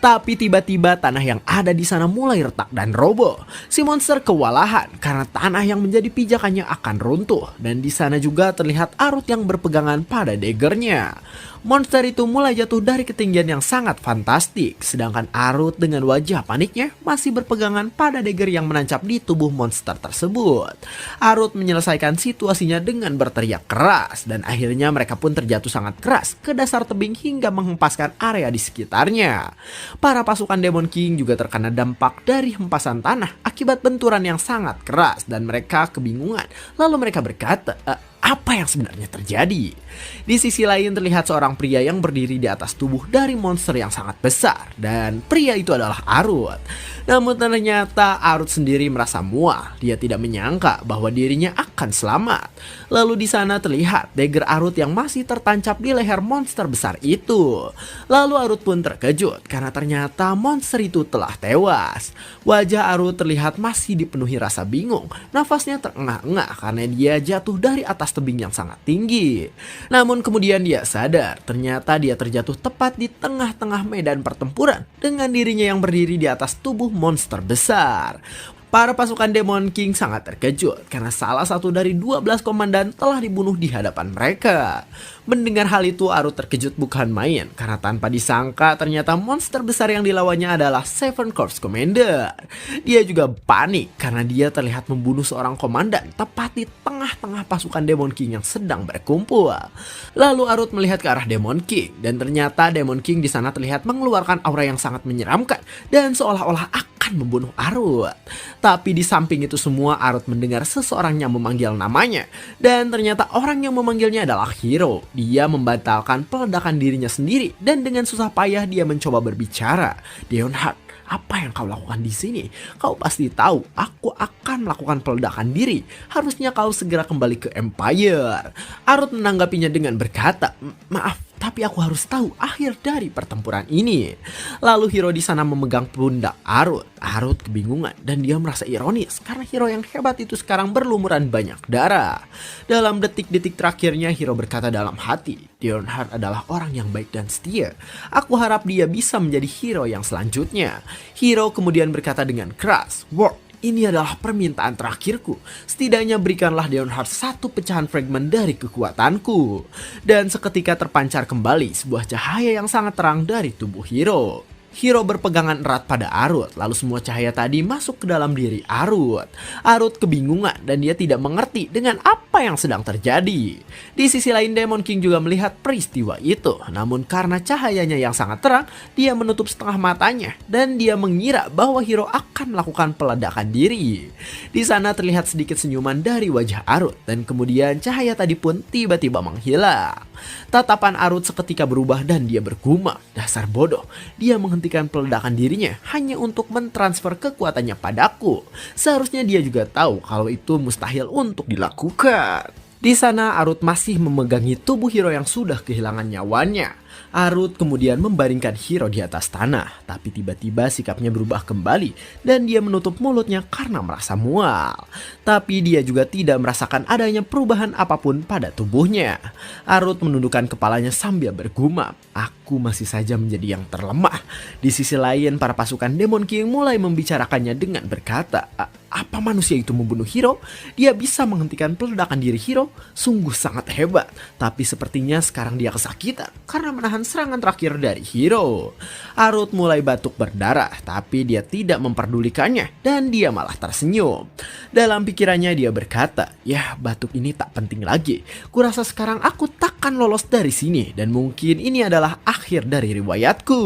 Tapi tiba-tiba tanah yang ada di sana mulai retak dan roboh. Si monster kewalahan karena tanah yang menjadi pijakannya akan runtuh dan di sana juga terlihat Arut yang berpegangan pada daggernya. Monster itu mulai jatuh dari ketinggian yang sangat fantastik, sedangkan Arut dengan wajah paniknya masih berpegangan pada dagger yang menancap di tubuh monster tersebut. Arut menyelesaikan situasinya dengan berteriak keras, dan akhirnya mereka pun terjatuh sangat keras ke dasar tebing hingga menghempaskan area di sekitarnya. Para pasukan Demon King juga terkena dampak dari hempasan tanah akibat benturan yang sangat keras, dan mereka kebingungan. Lalu mereka berkata, apa yang sebenarnya terjadi? Di sisi lain terlihat seorang pria yang berdiri di atas tubuh dari monster yang sangat besar, dan pria itu adalah Arut. Namun ternyata Arut sendiri merasa mual. Dia tidak menyangka bahwa dirinya akan selamat. Lalu di sana terlihat dagger Arut yang masih tertancap di leher monster besar itu. Lalu Arut pun terkejut karena ternyata monster itu telah tewas. Wajah Arut terlihat masih dipenuhi rasa bingung. Nafasnya terengah-engah karena dia jatuh dari atas tebing yang sangat tinggi. Namun kemudian dia sadar, ternyata dia terjatuh tepat di tengah-tengah medan pertempuran dengan dirinya yang berdiri di atas tubuh monster besar. Para pasukan Demon King sangat terkejut karena salah satu dari 12 komandan telah dibunuh di hadapan mereka. Mendengar hal itu, Arut terkejut bukan main karena tanpa disangka ternyata monster besar yang dilawannya adalah Seven Corps Commander. Dia juga panik karena dia terlihat membunuh seorang komandan tepat di tengah-tengah pasukan Demon King yang sedang berkumpul. Lalu Arut melihat ke arah Demon King, dan ternyata Demon King di sana terlihat mengeluarkan aura yang sangat menyeramkan dan seolah-olah akan membunuh Arut. Tapi di samping itu semua, Arut mendengar seseorang yang memanggil namanya, dan ternyata orang yang memanggilnya adalah Hiro. Dia membatalkan peledakan dirinya sendiri dan dengan susah payah dia mencoba berbicara. Leonhard, apa yang kau lakukan di sini? Kau pasti tahu aku akan melakukan peledakan diri. Harusnya kau segera kembali ke Empire. Arut menanggapinya dengan berkata, maaf, tapi aku harus tahu akhir dari pertempuran ini. Lalu Hiro di sana memegang pundak Arut. Arut kebingungan dan dia merasa ironis karena Hiro yang hebat itu sekarang berlumuran banyak darah. Dalam detik-detik terakhirnya Hiro berkata dalam hati, Leonhard adalah orang yang baik dan setia. Aku harap dia bisa menjadi hero yang selanjutnya. Hiro kemudian berkata dengan keras, Word, ini adalah permintaan terakhirku. Setidaknya berikanlah Leonhard satu pecahan fragmen dari kekuatanku. Dan seketika terpancar kembali sebuah cahaya yang sangat terang dari tubuh Hiro. Hiro berpegangan erat pada Arut, lalu semua cahaya tadi masuk ke dalam diri Arut. Arut kebingungan dan dia tidak mengerti dengan apa yang sedang terjadi. Di sisi lain Demon King juga melihat peristiwa itu, namun karena cahayanya yang sangat terang, dia menutup setengah matanya dan dia mengira bahwa Hiro akan melakukan peledakan diri. Di sana terlihat sedikit senyuman dari wajah Arut dan kemudian cahaya tadi pun tiba-tiba menghilang. Tatapan Arut seketika berubah dan dia bergumam, dasar bodoh, dia menghentikan peledakan dirinya hanya untuk mentransfer kekuatannya padaku. Seharusnya dia juga tahu kalau itu mustahil untuk dilakukan. Di sana Arut masih memegangi tubuh Hiro yang sudah kehilangan nyawanya. Arut kemudian membaringkan Hiro di atas tanah, tapi tiba-tiba sikapnya berubah kembali dan dia menutup mulutnya karena merasa mual. Tapi dia juga tidak merasakan adanya perubahan apapun pada tubuhnya. Arut menundukkan kepalanya sambil bergumam, aku masih saja menjadi yang terlemah. Di sisi lain para pasukan Demon King mulai membicarakannya dengan berkata, apa manusia itu membunuh Hiro? Dia bisa menghentikan peledakan diri Hiro? Sungguh sangat hebat. Tapi sepertinya sekarang dia kesakitan karena menahan serangan terakhir dari Hiro. Arut mulai batuk berdarah, tapi dia tidak memperdulikannya dan dia malah tersenyum. Dalam pikirannya dia berkata, ya batuk ini tak penting lagi. Kurasa sekarang aku takkan lolos dari sini dan mungkin ini adalah akhir dari riwayatku.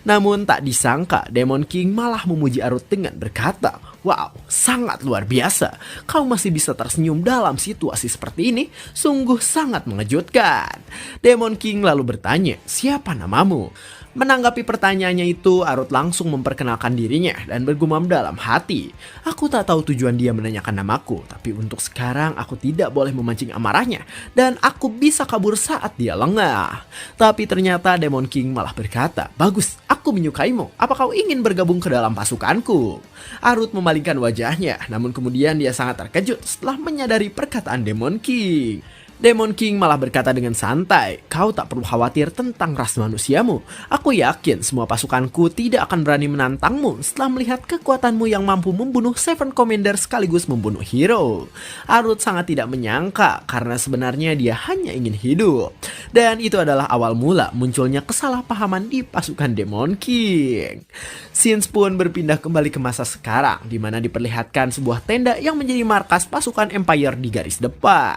Namun tak disangka Demon King malah memuji Arut dengan berkata, wow, sangat luar biasa. Kau masih bisa tersenyum dalam situasi seperti ini. Sungguh sangat mengejutkan. Demon King lalu bertanya, siapa namamu? Menanggapi pertanyaannya itu, Arut langsung memperkenalkan dirinya dan bergumam dalam hati. Aku tak tahu tujuan dia menanyakan namaku, tapi untuk sekarang aku tidak boleh memancing amarahnya dan aku bisa kabur saat dia lengah. Tapi ternyata Demon King malah berkata, bagus, aku menyukaimu. Apa kau ingin bergabung ke dalam pasukanku? Arut memalingkan wajahnya, namun kemudian dia sangat terkejut setelah menyadari perkataan Demon King. Demon King malah berkata dengan santai, "Kau tak perlu khawatir tentang ras manusiamu. Aku yakin semua pasukanku tidak akan berani menantangmu setelah melihat kekuatanmu yang mampu membunuh Seven Commander sekaligus membunuh hero." Arut sangat tidak menyangka karena sebenarnya dia hanya ingin hidup. Dan itu adalah awal mula munculnya kesalahpahaman di pasukan Demon King. Scenes pun berpindah kembali ke masa sekarang, di mana diperlihatkan sebuah tenda yang menjadi markas pasukan Empire di garis depan.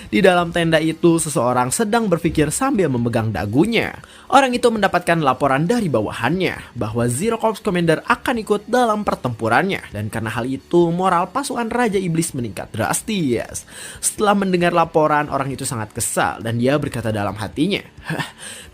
Di dalam tenda itu, seseorang sedang berpikir sambil memegang dagunya. Orang itu mendapatkan laporan dari bawahannya bahwa Zero Corps Commander akan ikut dalam pertempurannya, dan karena hal itu moral pasukan Raja Iblis meningkat drastis. Setelah mendengar laporan, orang itu sangat kesal dan dia berkata dalam hatinya,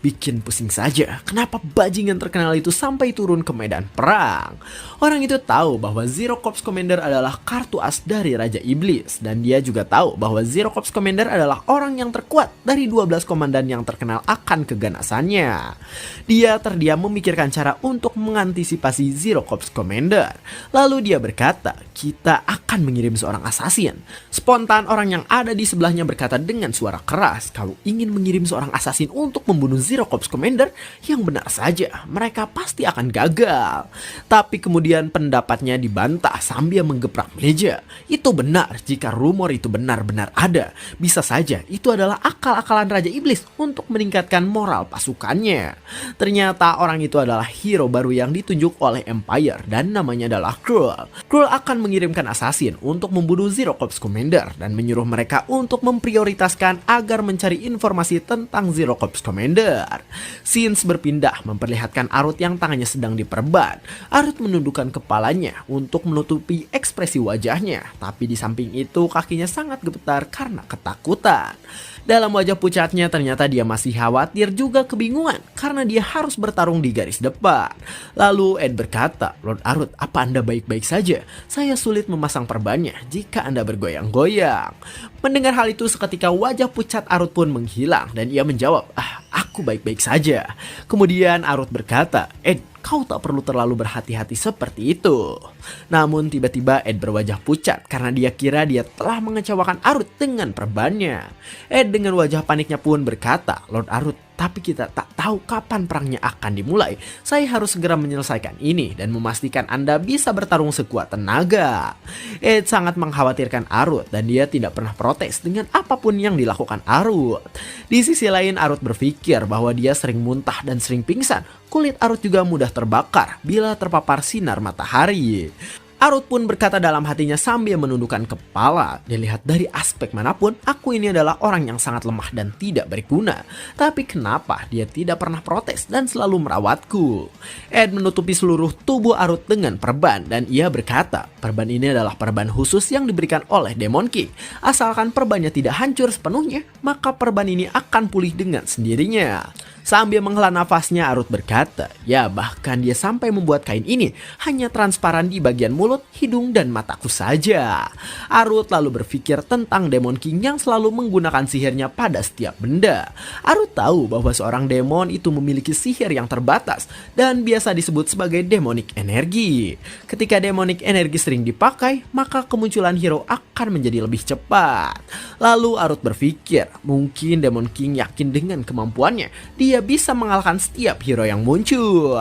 "Bikin pusing saja, kenapa bajingan terkenal itu sampai turun ke medan perang?" Orang itu tahu bahwa Zero Corps Commander adalah kartu as dari Raja Iblis, dan dia juga tahu bahwa Zero Corps Commander adalah orang yang terkuat dari 12 komandan yang terkenal akan keganasannya. Dia terdiam memikirkan cara untuk mengantisipasi Zero Corps Commander. Lalu dia berkata, "Kita akan mengirim seorang assassin." Spontan orang yang ada di sebelahnya berkata dengan suara keras, "Kalau ingin mengirim seorang assassin untuk membunuh Zero Corps Commander, yang benar saja, mereka pasti akan gagal." Tapi kemudian pendapatnya dibantah sambil menggeprak meja. Itu benar jika rumor itu benar-benar ada. Bisa saja itu adalah akal-akalan Raja Iblis untuk meningkatkan moral pasukannya. Ternyata orang itu adalah hero baru yang ditunjuk oleh Empire dan namanya adalah Cruel. Cruel akan mengirimkan assassin untuk membunuh Zero Corps Commander dan menyuruh mereka untuk memprioritaskan agar mencari informasi tentang Zero Corps Commander. Scenes berpindah memperlihatkan Arut yang tangannya sedang diperban. Arut menundukkan kepalanya untuk menutupi ekspresi wajahnya, tapi di samping itu kakinya sangat gemetar karena ketakutan. Dalam wajah pucatnya ternyata dia masih khawatir juga kebingungan karena dia harus bertarung di garis depan. Lalu Ed berkata, "Lord Arut, apa Anda baik-baik saja? Saya sulit memasang perbannya jika Anda bergoyang-goyang." Mendengar hal itu seketika wajah pucat Arut pun menghilang dan ia menjawab, "Aku baik-baik saja." Kemudian Arut berkata, "Ed, kau tak perlu terlalu berhati-hati seperti itu." Namun tiba-tiba Ed berwajah pucat karena dia kira dia telah mengecewakan Arut dengan perbannya. Ed dengan wajah paniknya pun berkata, "Lord Arut, tapi kita tak tahu kapan perangnya akan dimulai. Saya harus segera menyelesaikan ini dan memastikan Anda bisa bertarung sekuat tenaga." Ed sangat mengkhawatirkan Arut dan dia tidak pernah protes dengan apapun yang dilakukan Arut. Di sisi lain Arut berpikir bahwa dia sering muntah dan sering pingsan. Kulit Arut juga mudah terbakar bila terpapar sinar matahari. Arut pun berkata dalam hatinya sambil menundukkan kepala, "Dilihat dari aspek manapun, aku ini adalah orang yang sangat lemah dan tidak berguna. Tapi kenapa dia tidak pernah protes dan selalu merawatku?" Ed menutupi seluruh tubuh Arut dengan perban dan ia berkata, "Perban ini adalah perban khusus yang diberikan oleh Demon King. Asalkan perbannya tidak hancur sepenuhnya, maka perban ini akan pulih dengan sendirinya." Sambil menghela nafasnya Arut berkata, "Ya, bahkan dia sampai membuat kain ini hanya transparan di bagian mulut, hidung, dan mataku saja." Arut lalu berpikir tentang Demon King yang selalu menggunakan sihirnya pada setiap benda. Arut tahu bahwa seorang demon itu memiliki sihir yang terbatas dan biasa disebut sebagai demonic energy. Ketika demonic energy sering dipakai, maka kemunculan hero akan menjadi lebih cepat. Lalu Arut berpikir, mungkin Demon King yakin dengan kemampuannya, dia bisa mengalahkan setiap hero yang muncul.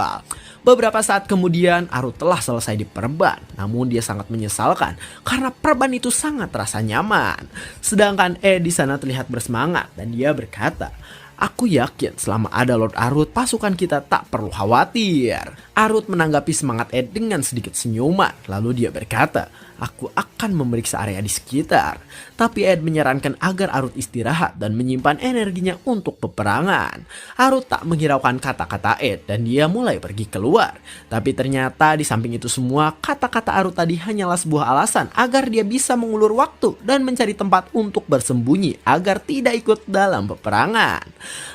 Beberapa saat kemudian Arut telah selesai diperban, namun dia sangat menyesalkan karena perban itu sangat terasa nyaman. Sedangkan Ed di sana terlihat bersemangat dan dia berkata, "Aku yakin selama ada Lord Arut, pasukan kita tak perlu khawatir." Arut menanggapi semangat Ed dengan sedikit senyuman, lalu dia berkata, "Aku akan memeriksa area di sekitar." Tapi Ed menyarankan agar Arut istirahat dan menyimpan energinya untuk peperangan. Arut tak menghiraukan kata-kata Ed dan dia mulai pergi keluar. Tapi ternyata di samping itu semua, kata-kata Arut tadi hanyalah sebuah alasan agar dia bisa mengulur waktu dan mencari tempat untuk bersembunyi agar tidak ikut dalam peperangan.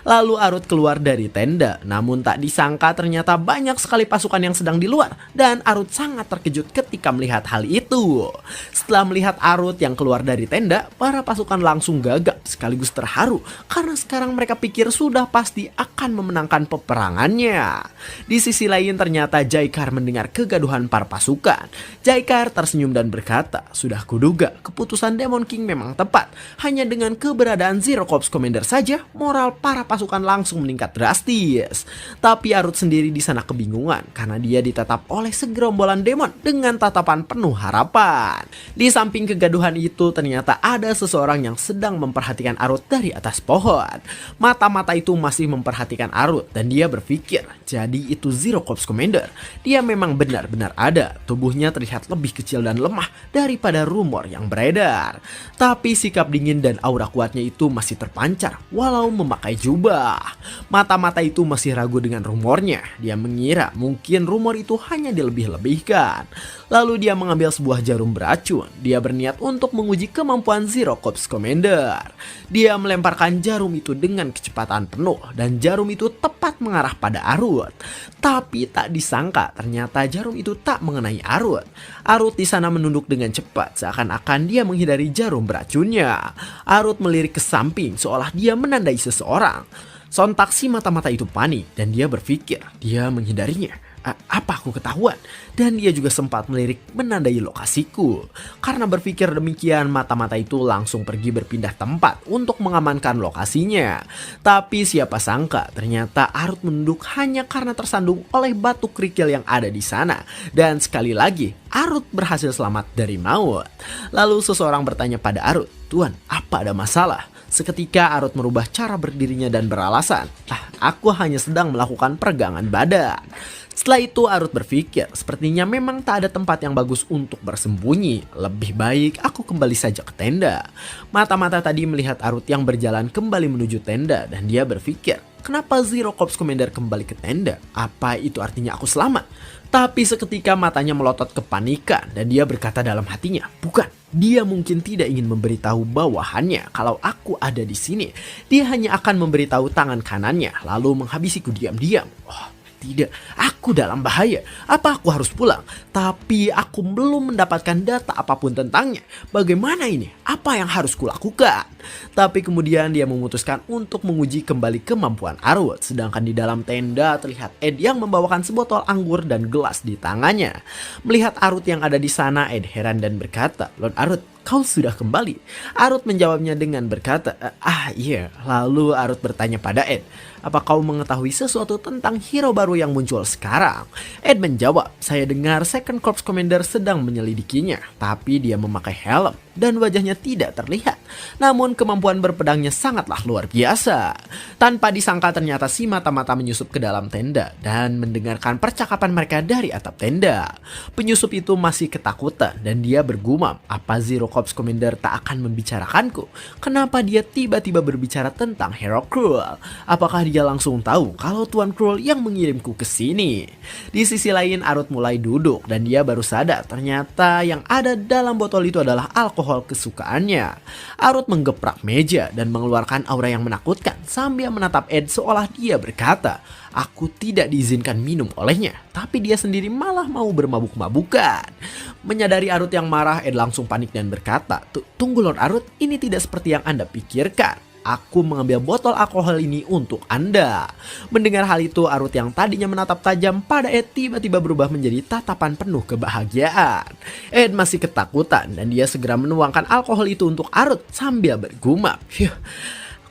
Lalu Arut keluar dari tenda, namun tak disangka ternyata banyak sekali pasukan yang sedang di luar dan Arut sangat terkejut ketika melihat hal itu. Setelah melihat Arut yang keluar dari tenda, para pasukan langsung gagap sekaligus terharu karena sekarang mereka pikir sudah pasti akan memenangkan peperangannya. Di sisi lain ternyata Jaikar mendengar kegaduhan para pasukan. Jaikar tersenyum dan berkata, "Sudah kuduga keputusan Demon King memang tepat. Hanya dengan keberadaan Zero Corps Commander saja, moral para pasukan langsung meningkat drastis." Tapi Arut sendiri di sana kebingungan karena dia ditatap oleh segerombolan demon dengan tatapan penuh harapan. Di samping kegaduhan itu ternyata ada seseorang yang sedang memperhatikan Arut dari atas pohon. Mata-mata itu masih memperhatikan Arut dan dia berpikir, jadi itu Zero Corps Commander. Dia memang benar-benar ada. Tubuhnya terlihat lebih kecil dan lemah daripada rumor yang beredar. Tapi sikap dingin dan aura kuatnya itu masih terpancar walau memakai jubah. Mata-mata itu masih ragu dengan rumornya. Dia mengira mungkin rumor itu hanya dilebih-lebihkan. Lalu dia mengambil sebuah jarum beracun. Dia berniat untuk menguji kemampuan Zero Corps Commander. Dia melemparkan jarum itu dengan kecepatan penuh dan jarum itu tepat mengarah pada Arut. Tapi tak disangka ternyata jarum itu tak mengenai Arut. Arut di sana menunduk dengan cepat seakan-akan dia menghindari jarum beracunnya. Arut melirik ke samping seolah dia menandai seseorang. Sontak si mata-mata itu panik dan dia berpikir dia menghindarinya. Apa aku ketahuan? Dan dia juga sempat melirik menandai lokasiku. Karena berpikir demikian, mata-mata itu langsung pergi berpindah tempat untuk mengamankan lokasinya. Tapi siapa sangka ternyata Arut menunduk hanya karena tersandung oleh batu kerikil yang ada di sana. Dan sekali lagi Arut berhasil selamat dari maut. Lalu seseorang bertanya pada Arut, "Tuan, apa ada masalah?" Seketika Arut merubah cara berdirinya dan beralasan, aku hanya sedang melakukan peregangan badan." Setelah itu Arut berpikir, sepertinya memang tak ada tempat yang bagus untuk bersembunyi. Lebih baik aku kembali saja ke tenda. Mata-mata tadi melihat Arut yang berjalan kembali menuju tenda dan dia berpikir, kenapa Zero Corps Commander kembali ke tenda? Apa itu artinya aku selamat? Tapi seketika matanya melotot kepanikan dan dia berkata dalam hatinya, bukan. Dia mungkin tidak ingin memberitahu bawahannya kalau aku ada di sini. Dia hanya akan memberitahu tangan kanannya lalu menghabisiku diam-diam. Tidak, aku dalam bahaya. Apa aku harus pulang? Tapi aku belum mendapatkan data apapun tentangnya. Bagaimana ini? Apa yang harus kulakukan? Tapi kemudian dia memutuskan untuk menguji kembali kemampuan Arut. Sedangkan di dalam tenda terlihat Ed yang membawakan sebotol anggur dan gelas di tangannya. Melihat Arut yang ada di sana, Ed heran dan berkata, "Lord Arut, kau sudah kembali?" Arut menjawabnya dengan berkata, iya. Lalu Arut bertanya pada Ed, "Apa kau mengetahui sesuatu tentang hero baru yang muncul sekarang?" Ed menjawab, "Saya dengar Second Corps Commander sedang menyelidikinya, tapi dia memakai helm dan wajahnya tidak terlihat. Namun kemampuan berpedangnya sangatlah luar biasa." Tanpa disangka ternyata si mata-mata menyusup ke dalam tenda dan mendengarkan percakapan mereka dari atap tenda. Penyusup itu masih ketakutan dan dia bergumam, apa Zero Corps Commander tak akan membicarakanku? Kenapa dia tiba-tiba berbicara tentang Hero Cruel? Apakah dia langsung tahu kalau Tuan Cruel yang mengirimku ke sini? Di sisi lain Arut mulai duduk dan dia baru sadar ternyata yang ada dalam botol itu adalah alkohol kesukaannya. Arut menggeprak meja dan mengeluarkan aura yang menakutkan sambil menatap Ed seolah dia berkata, "Aku tidak diizinkan minum olehnya, tapi dia sendiri malah mau bermabuk-mabukan." Menyadari Arut yang marah, Ed langsung panik dan berkata, Tunggu Lord Arut, ini tidak seperti yang Anda pikirkan. Aku mengambil botol alkohol ini untuk Anda." Mendengar hal itu, Arut yang tadinya menatap tajam pada Ed tiba-tiba berubah menjadi tatapan penuh kebahagiaan. Ed masih ketakutan dan dia segera menuangkan alkohol itu untuk Arut sambil bergumam,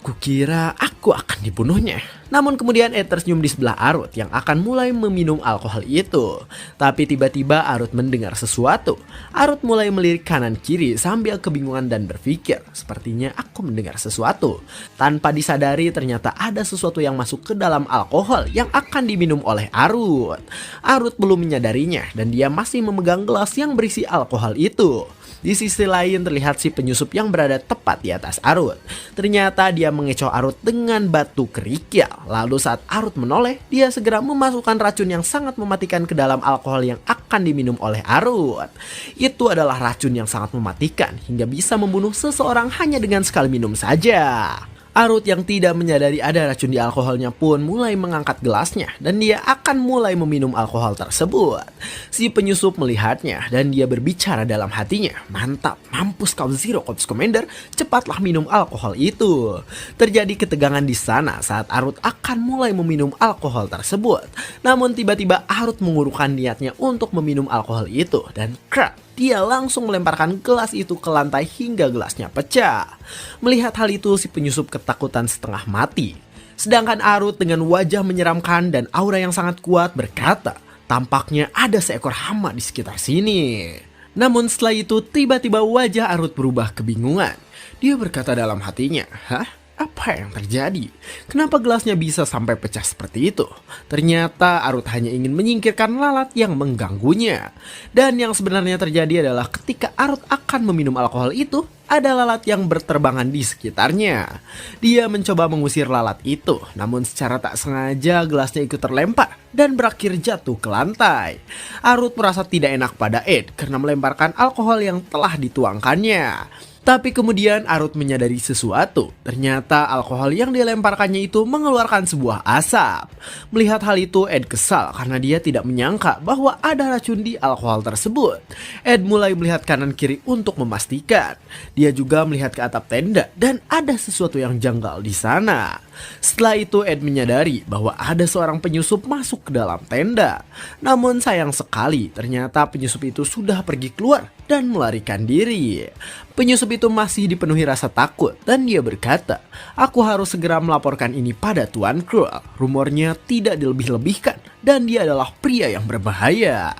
Kukira aku akan dibunuhnya. Namun kemudian Ed tersenyum di sebelah Arut yang akan mulai meminum alkohol itu. Tapi tiba-tiba Arut mendengar sesuatu. Arut mulai melirik kanan kiri sambil kebingungan dan berpikir, sepertinya aku mendengar sesuatu. Tanpa disadari ternyata ada sesuatu yang masuk ke dalam alkohol yang akan diminum oleh Arut. Arut belum menyadarinya dan dia masih memegang gelas yang berisi alkohol itu. Di sisi lain terlihat si penyusup yang berada tepat di atas Arut. Ternyata dia mengecoh Arut dengan batu kerikil. Lalu saat Arut menoleh, dia segera memasukkan racun yang sangat mematikan ke dalam alkohol yang akan diminum oleh Arut. Itu adalah racun yang sangat mematikan hingga bisa membunuh seseorang hanya dengan sekali minum saja. Arut yang tidak menyadari ada racun di alkoholnya pun mulai mengangkat gelasnya dan dia akan mulai meminum alkohol tersebut. Si penyusup melihatnya dan dia berbicara dalam hatinya, "Mantap, mampus kau Zero Corps Commander, cepatlah minum alkohol itu." Terjadi ketegangan di sana saat Arut akan mulai meminum alkohol tersebut. Namun tiba-tiba Arut mengurungkan niatnya untuk meminum alkohol itu dan krak, dia langsung melemparkan gelas itu ke lantai hingga gelasnya pecah. Melihat hal itu, si penyusup ketakutan setengah mati. Sedangkan Arut dengan wajah menyeramkan dan aura yang sangat kuat berkata, "Tampaknya ada seekor hama di sekitar sini." Namun setelah itu tiba-tiba wajah Arut berubah kebingungan. Dia berkata dalam hatinya, "Hah? Apa yang terjadi? Kenapa gelasnya bisa sampai pecah seperti itu?" Ternyata Arut hanya ingin menyingkirkan lalat yang mengganggunya. Dan yang sebenarnya terjadi adalah ketika Arut akan meminum alkohol itu, ada lalat yang berterbangan di sekitarnya. Dia mencoba mengusir lalat itu, namun secara tak sengaja gelasnya ikut terlempar dan berakhir jatuh ke lantai. Arut merasa tidak enak pada Ed karena melemparkan alkohol yang telah dituangkannya. Tapi kemudian Arut menyadari sesuatu. Ternyata alkohol yang dilemparkannya itu mengeluarkan sebuah asap. Melihat hal itu, Ed kesal karena dia tidak menyangka bahwa ada racun di alkohol tersebut. Ed mulai melihat kanan kiri untuk memastikan. Dia juga melihat ke atap tenda dan ada sesuatu yang janggal di sana. Setelah itu Ed menyadari bahwa ada seorang penyusup masuk ke dalam tenda. Namun sayang sekali, ternyata penyusup itu sudah pergi keluar dan melarikan diri. Penyusup itu masih dipenuhi rasa takut dan dia berkata, "Aku harus segera melaporkan ini pada Tuan Krull. Rumornya tidak dilebih-lebihkan dan dia adalah pria yang berbahaya."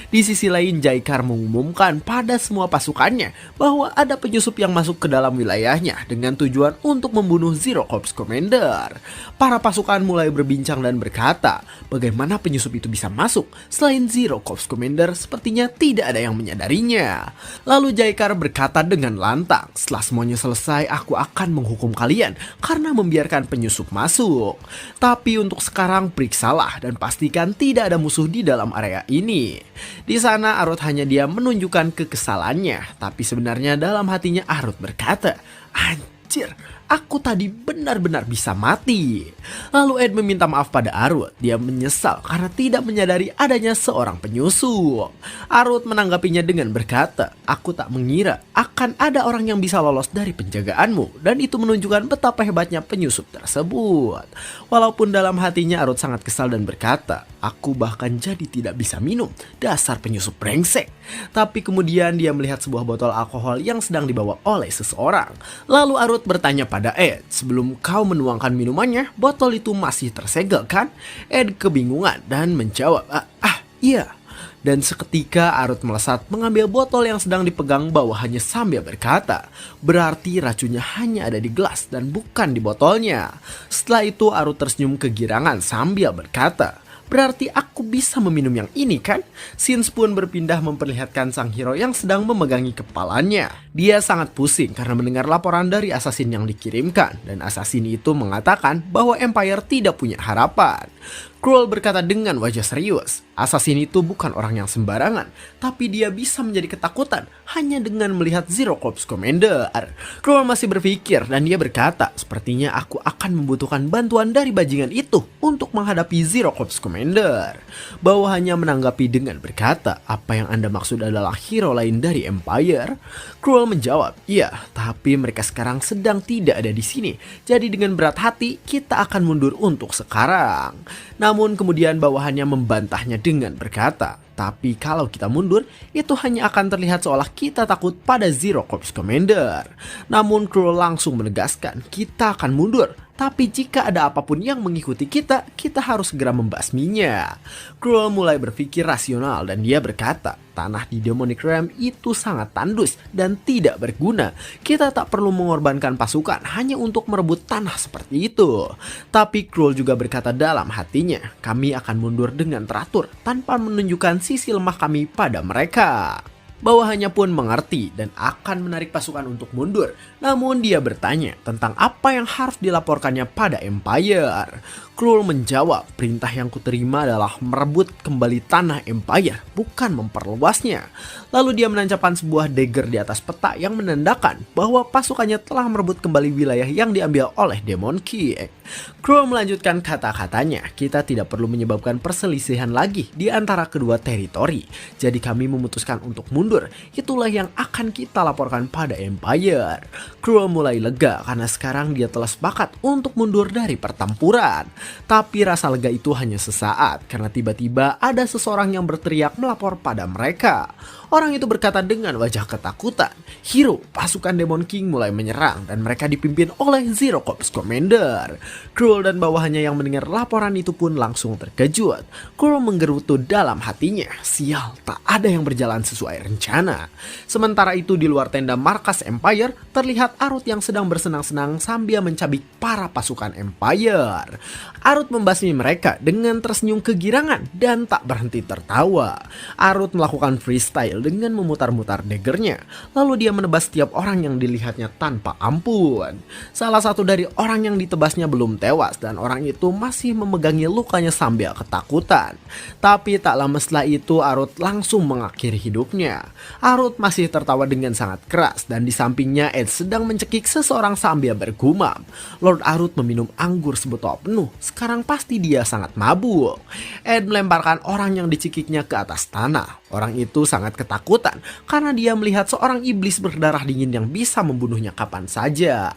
Di sisi lain, Jaikar mengumumkan pada semua pasukannya bahwa ada penyusup yang masuk ke dalam wilayahnya dengan tujuan untuk membunuh Zero Corps Commander. Para pasukan mulai berbincang dan berkata, bagaimana penyusup itu bisa masuk selain Zero Corps Commander sepertinya tidak ada yang menyadarinya. Lalu Jaikar berkata dengan lantang, "Setelah semuanya selesai, aku akan menghukum kalian karena membiarkan penyusup masuk. Tapi untuk sekarang periksalah dan pastikan tidak ada musuh di dalam area ini." Di sana Arut hanya dia menunjukkan kekesalannya, tapi sebenarnya dalam hatinya Arut berkata, "Anjir, aku tadi benar-benar bisa mati." Lalu Ed meminta maaf pada Arut. Dia menyesal karena tidak menyadari adanya seorang penyusup. Arut menanggapinya dengan berkata, "Aku tak mengira akan ada orang yang bisa lolos dari penjagaanmu." Dan itu menunjukkan betapa hebatnya penyusup tersebut. Walaupun dalam hatinya Arut sangat kesal dan berkata, "Aku bahkan jadi tidak bisa minum, dasar penyusup brengsek." Tapi kemudian dia melihat sebuah botol alkohol yang sedang dibawa oleh seseorang. Lalu Arut bertanya pada Ed, "Sebelum kau menuangkan minumannya, botol itu masih tersegel kan?" Ed kebingungan dan menjawab, iya." Dan seketika Arut melesat mengambil botol yang sedang dipegang bawahannya sambil berkata, "Berarti racunnya hanya ada di gelas dan bukan di botolnya." Setelah itu Arut tersenyum kegirangan sambil berkata, "Berarti aku bisa meminum yang ini kan?" Sins pun berpindah memperlihatkan sang hero yang sedang memegangi kepalanya. Dia sangat pusing karena mendengar laporan dari assassin yang dikirimkan. Dan assassin itu mengatakan bahwa Empire tidak punya harapan. Krull berkata dengan wajah serius, assassin itu bukan orang yang sembarangan, tapi dia bisa menjadi ketakutan hanya dengan melihat Zero Corps Commander. Krull masih berpikir dan dia berkata, "Sepertinya aku akan membutuhkan bantuan dari bajingan itu untuk menghadapi Zero Corps Commander." Bawahannya menanggapi dengan berkata, "Apa yang Anda maksud adalah hero lain dari Empire?" Krull menjawab, "Iya, tapi mereka sekarang sedang tidak ada di sini. Jadi dengan berat hati kita akan mundur untuk sekarang." Namun kemudian bawahannya membantahnya dengan berkata, "Tapi kalau kita mundur, itu hanya akan terlihat seolah kita takut pada Zero Corps Commander." Namun Krull langsung menegaskan, "Kita akan mundur. Tapi jika ada apapun yang mengikuti kita, kita harus segera membasminya." Krull mulai berpikir rasional dan dia berkata, "Tanah di Demonic Realm itu sangat tandus dan tidak berguna. Kita tak perlu mengorbankan pasukan hanya untuk merebut tanah seperti itu." Tapi Krull juga berkata dalam hatinya, "Kami akan mundur dengan teratur tanpa menunjukkan sisi lemah kami pada mereka." Bawahannya pun mengerti dan akan menarik pasukan untuk mundur. Namun dia bertanya tentang apa yang harus dilaporkannya pada Empire. Krul menjawab, perintah yang kuterima adalah merebut kembali tanah Empire, bukan memperluasnya. Lalu dia menancapkan sebuah dagger di atas peta yang menandakan bahwa pasukannya telah merebut kembali wilayah yang diambil oleh Demon King. Krul melanjutkan kata-katanya, kita tidak perlu menyebabkan perselisihan lagi di antara kedua teritori. Jadi kami memutuskan untuk mundur, itulah yang akan kita laporkan pada Empire. Krul mulai lega karena sekarang dia telah sepakat untuk mundur dari pertempuran. Tapi rasa lega itu hanya sesaat karena tiba-tiba ada seseorang yang berteriak melapor pada mereka. Orang itu berkata dengan wajah ketakutan, Hiro, pasukan Demon King mulai menyerang dan mereka dipimpin oleh Zero Corps Commander. Krul dan bawahannya yang mendengar laporan itu pun langsung terkejut. Krul menggerutu dalam hatinya, sial, tak ada yang berjalan sesuai rencana. Sementara itu di luar tenda markas Empire, terlihat Arut yang sedang bersenang-senang sambil mencabik para pasukan Empire. Arut membasmi mereka dengan tersenyum kegirangan dan tak berhenti tertawa. Arut melakukan freestyle dengan memutar-mutar daggernya. Lalu dia menebas setiap orang yang dilihatnya tanpa ampun. Salah satu dari orang yang ditebasnya belum tewas dan orang itu masih memegangi lukanya sambil ketakutan. Tapi tak lama setelah itu Arut langsung mengakhiri hidupnya. Arut masih tertawa dengan sangat keras dan di sampingnya Ed sedang mencekik seseorang sambil bergumam. Lord Arut meminum anggur sebotol penuh. Sekarang pasti dia sangat mabuk. Ed melemparkan orang yang dicekiknya ke atas tanah. Orang itu sangat ketakutan karena dia melihat seorang iblis berdarah dingin yang bisa membunuhnya kapan saja.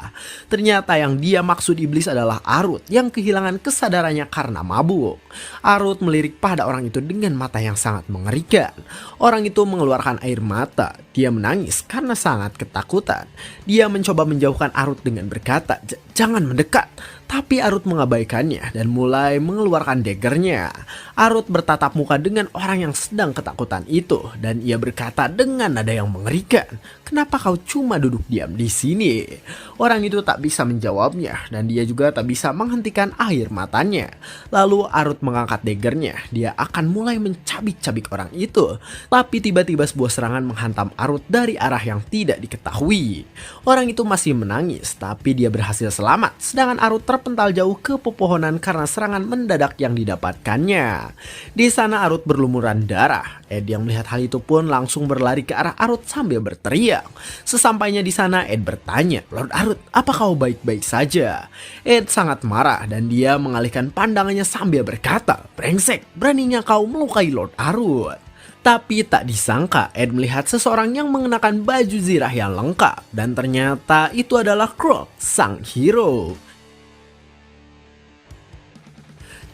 Ternyata yang dia maksud iblis adalah Arut yang kehilangan kesadarannya karena mabuk. Arut melirik pada orang itu dengan mata yang sangat mengerikan. Orang itu mengeluarkan air mata. Dia menangis karena sangat ketakutan. Dia mencoba menjauhkan Arut dengan berkata, jangan mendekat. Tapi Arut mengabaikannya dan mulai mengeluarkan daggernya. Arut bertatap muka dengan orang yang sedang ketakutan itu dan ia berkata dengan nada yang mengerikan, kenapa kau cuma duduk diam di sini? Orang itu tak bisa menjawabnya dan dia juga tak bisa menghentikan air matanya. Lalu Arut mengangkat daggernya. Dia akan mulai mencabik-cabik orang itu. Tapi tiba-tiba sebuah serangan menghantam Arut dari arah yang tidak diketahui. Orang itu masih menangis tapi dia berhasil selamat. Sedangkan Arut terpental jauh ke pepohonan karena serangan mendadak yang didapatkannya. Di sana Arut berlumuran darah. Ed yang melihat hal itu pun langsung berlari ke arah Arut sambil berteriak. Sesampainya di sana Ed bertanya, Lord Arut, apa kau baik-baik saja? Ed sangat marah dan dia mengalihkan pandangannya sambil berkata, brengsek, beraninya kau melukai Lord Arut. Tapi tak disangka Ed melihat seseorang yang mengenakan baju zirah yang lengkap dan ternyata itu adalah Krul, sang hero.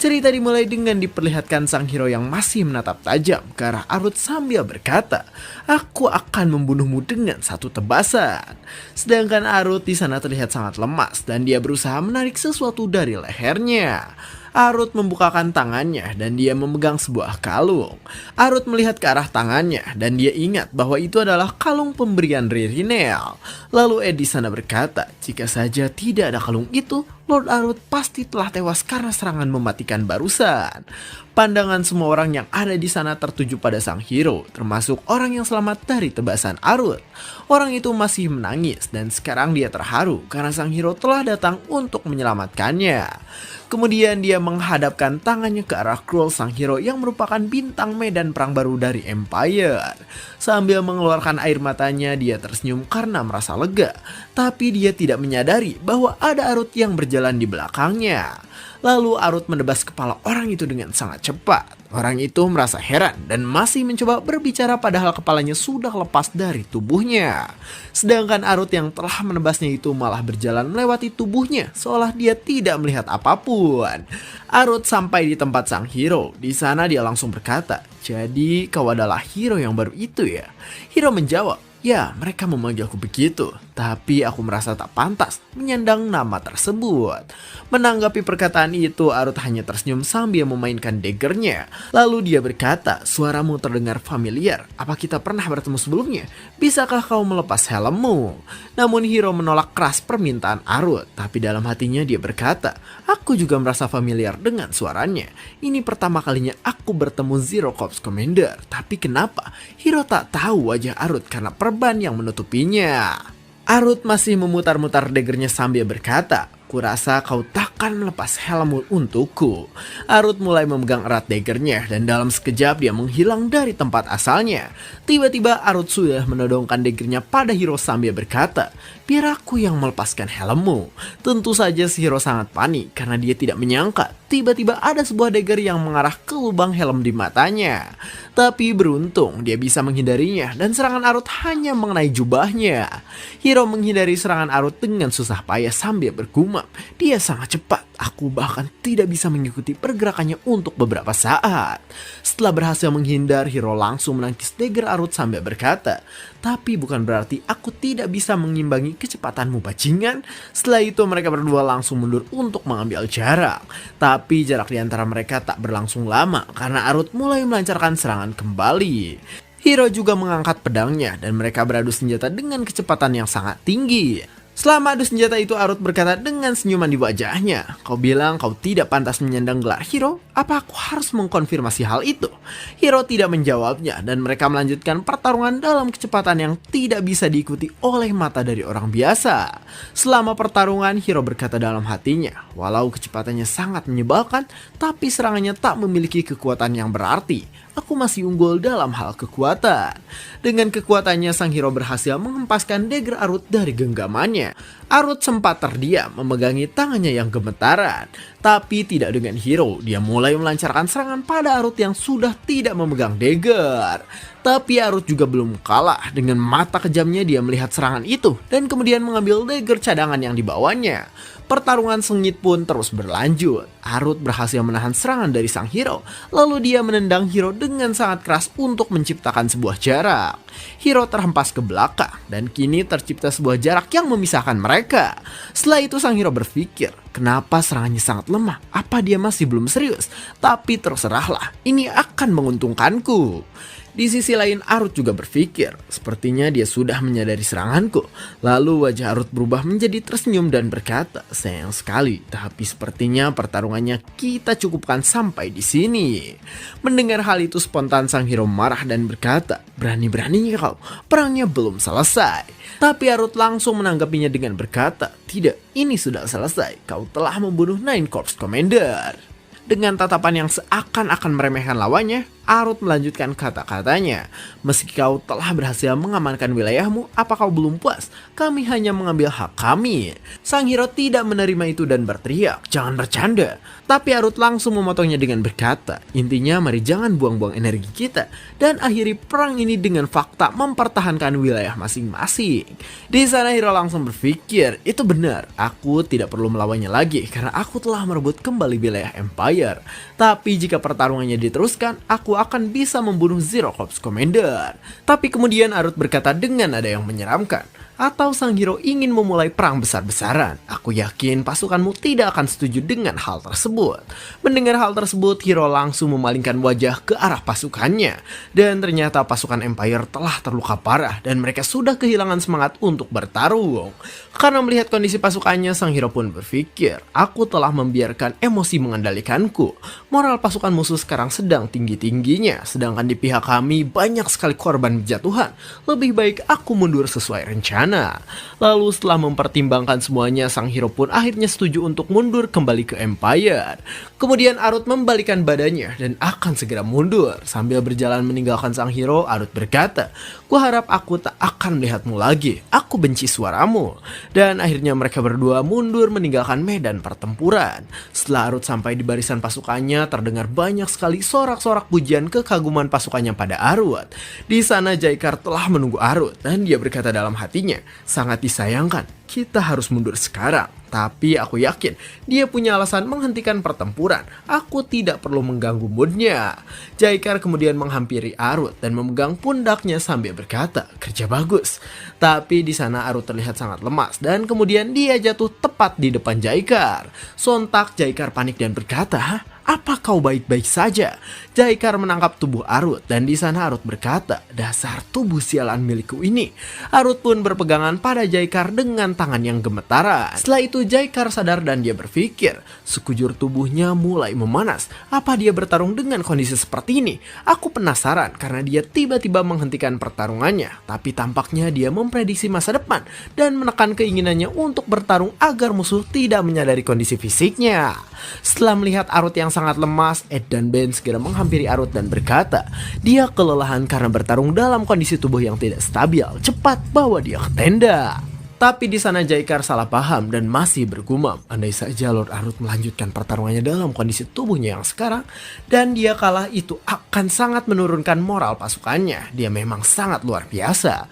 Cerita dimulai dengan diperlihatkan sang hero yang masih menatap tajam ke arah Arut sambil berkata, aku akan membunuhmu dengan satu tebasan. Sedangkan Arut di sana terlihat sangat lemas dan dia berusaha menarik sesuatu dari lehernya. Arut membukakan tangannya dan dia memegang sebuah kalung. Arut melihat ke arah tangannya dan dia ingat bahwa itu adalah kalung pemberian Ririnel. Lalu Ed di sana berkata, jika saja tidak ada kalung itu, Lord Arut pasti telah tewas karena serangan mematikan barusan. Pandangan semua orang yang ada di sana tertuju pada sang hero, termasuk orang yang selamat dari tebasan Arut. Orang itu masih menangis dan sekarang dia terharu karena sang hero telah datang untuk menyelamatkannya. Kemudian dia menghadapkan tangannya ke arah Krul, sang hero yang merupakan bintang medan perang baru dari Empire. Sambil mengeluarkan air matanya, dia tersenyum karena merasa lega. Tapi dia tidak menyadari bahwa ada Arut yang berjalan di belakangnya. Lalu Arut menebas kepala orang itu dengan sangat cepat. Orang itu merasa heran dan masih mencoba berbicara padahal kepalanya sudah lepas dari tubuhnya. Sedangkan Arut yang telah menebasnya itu malah berjalan melewati tubuhnya seolah dia tidak melihat apapun. Arut sampai di tempat sang hero. Di sana dia langsung berkata, jadi kau adalah hero yang baru itu ya? Hero menjawab, Ya, mereka memanggilku begitu, tapi aku merasa tak pantas menyandang nama tersebut. Menanggapi perkataan itu, Arut hanya tersenyum sambil memainkan daggernya. Lalu dia berkata, "Suaramu terdengar familiar. Apa kita pernah bertemu sebelumnya? Bisakah kau melepas helmmu?" Namun Hiro menolak keras permintaan Arut, tapi dalam hatinya dia berkata, "Aku juga merasa familiar dengan suaranya. Ini pertama kalinya aku bertemu Zero Corps Commander, tapi kenapa Hiro tak tahu wajah Arut karena perban yang menutupinya?" Arut masih memutar-mutar daggernya sambil berkata, "Kurasa kau takkan melepas helmmu untukku." Arut mulai memegang erat daggernya dan dalam sekejap dia menghilang dari tempat asalnya. Tiba-tiba Arut sudah menodongkan daggernya pada Hiro sambil berkata, "Biar aku yang melepaskan helmmu." Tentu saja si Hiro sangat panik karena dia tidak menyangka tiba-tiba ada sebuah dagger yang mengarah ke lubang helm di matanya. Tapi beruntung dia bisa menghindarinya dan serangan Arut hanya mengenai jubahnya. Hiro menghindari serangan Arut dengan susah payah sambil bergumam, "Dia sangat cepat, aku bahkan tidak bisa mengikuti pergerakannya untuk beberapa saat." Setelah berhasil menghindar, Hiro langsung menangkis dagger Arut sambil berkata, "Tapi bukan berarti aku tidak bisa mengimbangi kecepatanmu, bajingan." Setelah itu mereka berdua langsung mundur untuk mengambil jarak. Tapi jarak di antara mereka tak berlangsung lama karena Arut mulai melancarkan serangan kembali. Hiro juga mengangkat pedangnya dan mereka beradu senjata dengan kecepatan yang sangat tinggi. Selama adu senjata itu Arut berkata dengan senyuman di wajahnya, "Kau bilang kau tidak pantas menyandang gelar Hiro? Apa aku harus mengkonfirmasi hal itu?" Hiro tidak menjawabnya dan mereka melanjutkan pertarungan dalam kecepatan yang tidak bisa diikuti oleh mata dari orang biasa. Selama pertarungan Hiro berkata dalam hatinya, "Walau kecepatannya sangat menyebalkan, tapi serangannya tak memiliki kekuatan yang berarti. Aku masih unggul dalam hal kekuatan." Dengan kekuatannya sang Hiro berhasil menghempaskan dagger Arut dari genggamannya. Arut sempat terdiam memegangi tangannya yang gemetaran. Tapi tidak dengan Hiro, dia mulai melancarkan serangan pada Arut yang sudah tidak memegang dagger. Tapi Arut juga belum kalah. Dengan mata kejamnya dia melihat serangan itu dan kemudian mengambil dagger cadangan yang dibawanya. Pertarungan sengit pun terus berlanjut. Arut berhasil menahan serangan dari sang Hiro, lalu dia menendang Hiro dengan sangat keras untuk menciptakan sebuah jarak. Hiro terhempas ke belakang dan kini tercipta sebuah jarak yang memisahkan mereka. Setelah itu sang Hiro berpikir, kenapa serangannya sangat lemah? Apa dia masih belum serius? Tapi terserahlah, ini akan menguntungkanku. Di sisi lain Arut juga berpikir, sepertinya dia sudah menyadari seranganku. Lalu wajah Arut berubah menjadi tersenyum dan berkata, "Sayang sekali, tapi sepertinya pertarungannya kita cukupkan sampai di sini." Mendengar hal itu spontan sang Hiro marah dan berkata, "Berani-beraninya kau, perangnya belum selesai." Tapi Arut langsung menanggapinya dengan berkata, "Tidak, ini sudah selesai. Kau telah membunuh Nine Corps Commander." Dengan tatapan yang seakan-akan meremehkan lawannya, Arut melanjutkan kata-katanya, "Meski kau telah berhasil mengamankan wilayahmu, apa kau belum puas? Kami hanya mengambil hak kami." Sang Hiro tidak menerima itu dan berteriak, "Jangan bercanda." Tapi Arut langsung memotongnya dengan berkata, "Intinya mari jangan buang-buang energi kita dan akhiri perang ini dengan fakta mempertahankan wilayah masing-masing." Di sana Hiro langsung berpikir, itu benar, aku tidak perlu melawannya lagi karena aku telah merebut kembali wilayah Empire. Tapi jika pertarungannya diteruskan, aku akan bisa membunuh Zero Corps Commander. Tapi kemudian Arut berkata dengan nada yang menyeramkan, "Atau sang Hiro ingin memulai perang besar-besaran? Aku yakin pasukanmu tidak akan setuju dengan hal tersebut." Mendengar hal tersebut, Hiro langsung memalingkan wajah ke arah pasukannya. Dan ternyata pasukan Empire telah terluka parah dan mereka sudah kehilangan semangat untuk bertarung. Karena melihat kondisi pasukannya, sang Hiro pun berpikir, "Aku telah membiarkan emosi mengendalikanku. Moral pasukan musuh sekarang sedang tinggi-tingginya, sedangkan di pihak kami banyak sekali korban berjatuhan. Lebih baik aku mundur sesuai rencana." Lalu setelah mempertimbangkan semuanya, sang Hiro pun akhirnya setuju untuk mundur kembali ke Empire. Kemudian Arut membalikan badannya dan akan segera mundur. Sambil berjalan meninggalkan sang Hiro, Arut berkata, "Kuharap aku tak akan melihatmu lagi. Aku benci suaramu." Dan akhirnya mereka berdua mundur meninggalkan medan pertempuran. Setelah Arut sampai di barisan pasukannya, terdengar banyak sekali sorak-sorak pujian kekaguman pasukannya pada Arut. Di sana Jaikar telah menunggu Arut dan dia berkata dalam hatinya, "Sangat disayangkan, kita harus mundur sekarang. Tapi aku yakin dia punya alasan menghentikan pertempuran. Aku tidak perlu mengganggu moodnya. Jaikar kemudian menghampiri Arut dan memegang pundaknya sambil berkata, kerja bagus. Tapi di sana Arut terlihat sangat lemas dan kemudian dia jatuh tepat di depan Jaikar. Sontak Jaikar panik dan berkata, "Hah? Apa kau baik-baik saja?" Jaikar menangkap tubuh Arut dan di sana Arut berkata, "Dasar tubuh sialan milikku ini." Arut pun berpegangan pada Jaikar dengan tangan yang gemetaran. Setelah itu Jaikar sadar dan dia berpikir, sekujur tubuhnya mulai memanas. Apa dia bertarung dengan kondisi seperti ini? Aku penasaran karena dia tiba-tiba menghentikan pertarungannya. Tapi tampaknya dia memprediksi masa depan dan menekan keinginannya untuk bertarung agar musuh tidak menyadari kondisi fisiknya. Setelah melihat Arut yang sangat lemas, Ed dan Ben segera menghampiri Arut dan berkata, dia kelelahan karena bertarung dalam kondisi tubuh yang tidak stabil. Cepat bawa dia ke tenda. Tapi di sana Jaikar salah paham dan masih bergumam. Andai saja Lord Arut melanjutkan pertarungannya dalam kondisi tubuhnya yang sekarang dan dia kalah, itu akan sangat menurunkan moral pasukannya. Dia memang sangat luar biasa.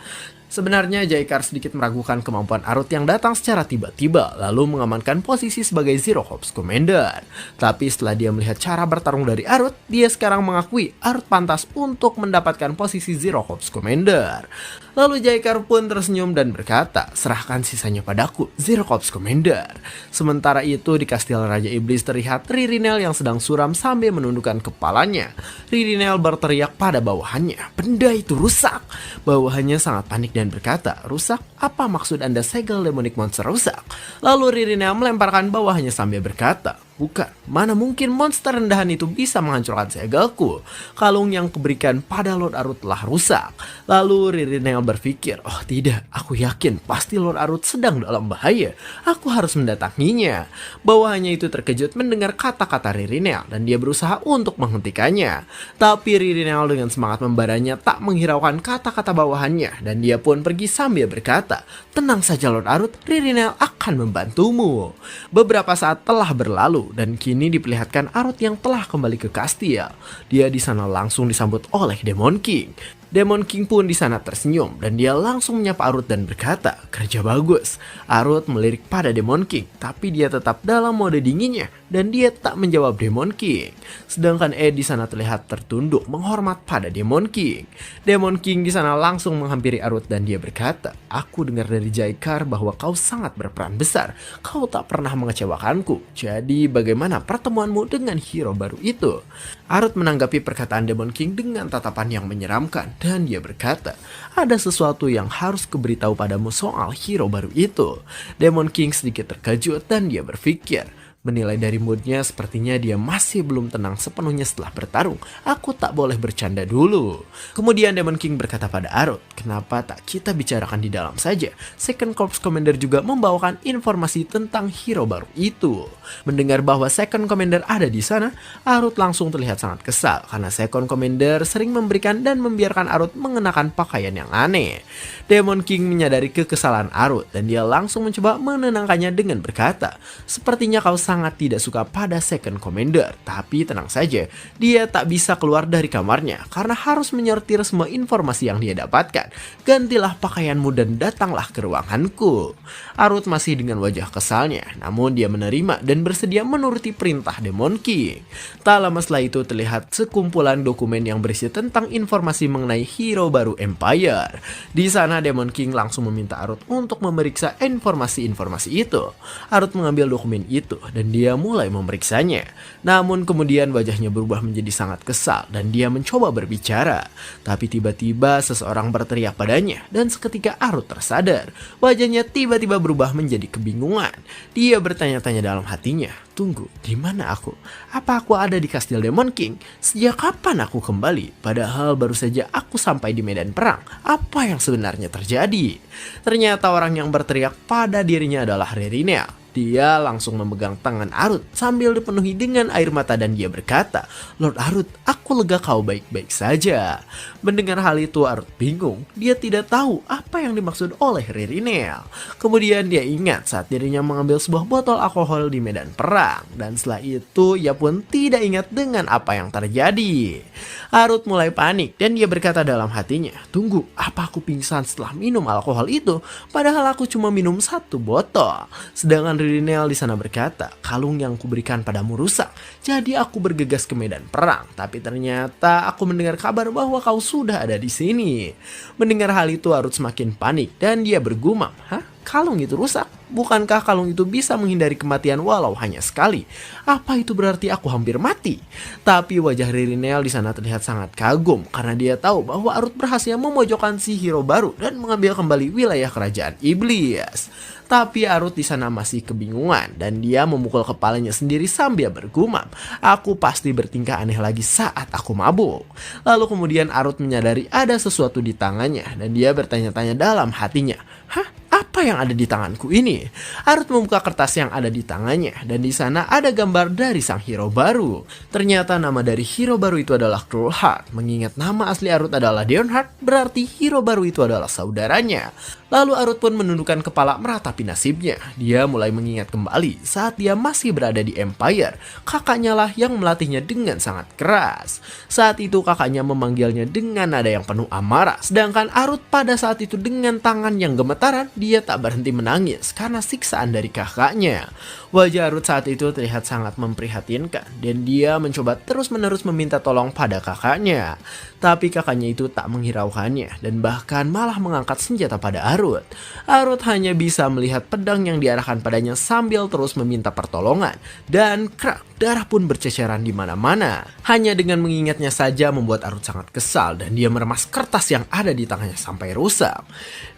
Sebenarnya Jaikar sedikit meragukan kemampuan Arut yang datang secara tiba-tiba lalu mengamankan posisi sebagai Zero Corps Commander. Tapi setelah dia melihat cara bertarung dari Arut, dia sekarang mengakui Arut pantas untuk mendapatkan posisi Zero Corps Commander. Lalu Jaikar pun tersenyum dan berkata, serahkan sisanya padaku, Zero Corps Commander. Sementara itu di kastil Raja Iblis terlihat Ririnel yang sedang suram sambil menundukkan kepalanya. Ririnel berteriak pada bawahannya, benda itu rusak. Bawahannya sangat panik dan berkata, rusak? Apa maksud Anda segel demonic monster rusak? Lalu Ririnel melemparkan bawahannya sambil berkata, bukan, mana mungkin monster rendahan itu bisa menghancurkan segelku. Kalung yang kuberikan pada Lord Arut telah rusak. Lalu Ririnel berpikir, oh tidak, aku yakin pasti Lord Arut sedang dalam bahaya. Aku harus mendatanginya. Bawahannya itu terkejut mendengar kata-kata Ririnel dan dia berusaha untuk menghentikannya. Tapi Ririnel dengan semangat membaranya tak menghiraukan kata-kata bawahannya dan dia pun pergi sambil berkata, tenang saja Lord Arut, Ririnel akan membantumu. Beberapa saat telah berlalu dan kini diperlihatkan Arut yang telah kembali ke kastil. Dia di sana langsung disambut oleh Demon King. Demon King pun di sana tersenyum dan dia langsung menyapa Arut dan berkata, kerja bagus. Arut melirik pada Demon King, tapi dia tetap dalam mode dinginnya dan dia tak menjawab Demon King. Sedangkan Ed di sana terlihat tertunduk menghormat pada Demon King. Demon King di sana langsung menghampiri Arut dan dia berkata, aku dengar dari Jaikar bahwa kau sangat berperan besar. Kau tak pernah mengecewakanku. Jadi bagaimana pertemuanmu dengan hero baru itu? Arut menanggapi perkataan Demon King dengan tatapan yang menyeramkan dan dia berkata, ada sesuatu yang harus kuberitahu padamu soal hero baru itu. Demon King sedikit terkejut dan dia berpikir, menilai dari moodnya sepertinya dia masih belum tenang sepenuhnya setelah bertarung. Aku tak boleh bercanda dulu. Kemudian Demon King berkata pada Arut, kenapa tak kita bicarakan di dalam saja? Second Corps Commander juga membawakan informasi tentang hero baru itu. Mendengar bahwa Second Commander ada di sana, Arut langsung terlihat sangat kesal karena Second Commander sering memberikan dan membiarkan Arut mengenakan pakaian yang aneh. Demon King menyadari kekesalan Arut dan dia langsung mencoba menenangkannya dengan berkata, sepertinya kau sangat tidak suka pada Second Commander, tapi tenang saja, dia tak bisa keluar dari kamarnya karena harus menyortir semua informasi yang dia dapatkan. Gantilah pakaianmu dan datanglah ke ruanganku. Arut masih dengan wajah kesalnya, namun dia menerima dan bersedia menuruti perintah Demon King. Tak lama setelah itu terlihat sekumpulan dokumen yang berisi tentang informasi mengenai hero baru Empire. Di sana Demon King langsung meminta Arut untuk memeriksa informasi-informasi itu. Arut mengambil dokumen itu dan dia mulai memeriksanya. Namun kemudian wajahnya berubah menjadi sangat kesal dan dia mencoba berbicara. Tapi tiba-tiba seseorang berteriak padanya dan seketika Arut tersadar. Wajahnya tiba-tiba berubah menjadi kebingungan. Dia bertanya-tanya dalam hatinya, tunggu, di mana aku? Apa aku ada di kastil Demon King? Sejak kapan aku kembali? Padahal baru saja aku sampai di medan perang. Apa yang sebenarnya terjadi? Ternyata orang yang berteriak pada dirinya adalah Ririnel. Dia langsung memegang tangan Arut sambil dipenuhi dengan air mata dan dia berkata, Lord Arut, aku lega kau baik-baik saja. Mendengar hal itu Arut bingung. Dia tidak tahu apa yang dimaksud oleh Ririnel. Kemudian dia ingat saat dirinya mengambil sebuah botol alkohol di medan perang. Dan setelah itu ia pun tidak ingat dengan apa yang terjadi. Arut mulai panik dan dia berkata dalam hatinya, tunggu, apa aku pingsan setelah minum alkohol itu? Padahal aku cuma minum 1 botol. Sedangkan Ririnel di sana berkata, kalung yang kuberikan padamu rusak, jadi aku bergegas ke medan perang. Tapi ternyata aku mendengar kabar bahwa kau sudah ada di sini. Mendengar hal itu Arut semakin panik dan dia bergumam, hah? Kalung itu rusak? Bukankah kalung itu bisa menghindari kematian walau hanya sekali? Apa itu berarti aku hampir mati? Tapi wajah Ririnel di sana terlihat sangat kagum karena dia tahu bahwa Arut berhasil memojokkan si hero baru dan mengambil kembali wilayah kerajaan iblis. Tapi Arut di sana masih kebingungan dan dia memukul kepalanya sendiri sambil bergumam, aku pasti bertingkah aneh lagi saat aku mabuk. Lalu kemudian Arut menyadari ada sesuatu di tangannya dan dia bertanya-tanya dalam hatinya, hah? Apa yang ada di tanganku ini? Arut membuka kertas yang ada di tangannya dan di sana ada gambar dari sang hero baru. Ternyata nama dari hero baru itu adalah Cruel Heart. Mengingat nama asli Arut adalah Deonheart, berarti hero baru itu adalah saudaranya. Lalu Arut pun menundukkan kepala meratapi nasibnya. Dia mulai mengingat kembali saat dia masih berada di Empire. Kakaknya lah yang melatihnya dengan sangat keras. Saat itu kakaknya memanggilnya dengan nada yang penuh amarah. Sedangkan Arut pada saat itu dengan tangan yang gemetaran, dia tak berhenti menangis karena siksaan dari kakaknya. Wajah Arut saat itu terlihat sangat memprihatinkan dan dia mencoba terus-menerus meminta tolong pada kakaknya. Tapi kakaknya itu tak menghiraukannya dan bahkan malah mengangkat senjata pada Arut. Arut hanya bisa melihat pedang yang diarahkan padanya sambil terus meminta pertolongan dan krak, darah pun berceceran di mana-mana. Hanya dengan mengingatnya saja membuat Arut sangat kesal dan dia meremas kertas yang ada di tangannya sampai rusak.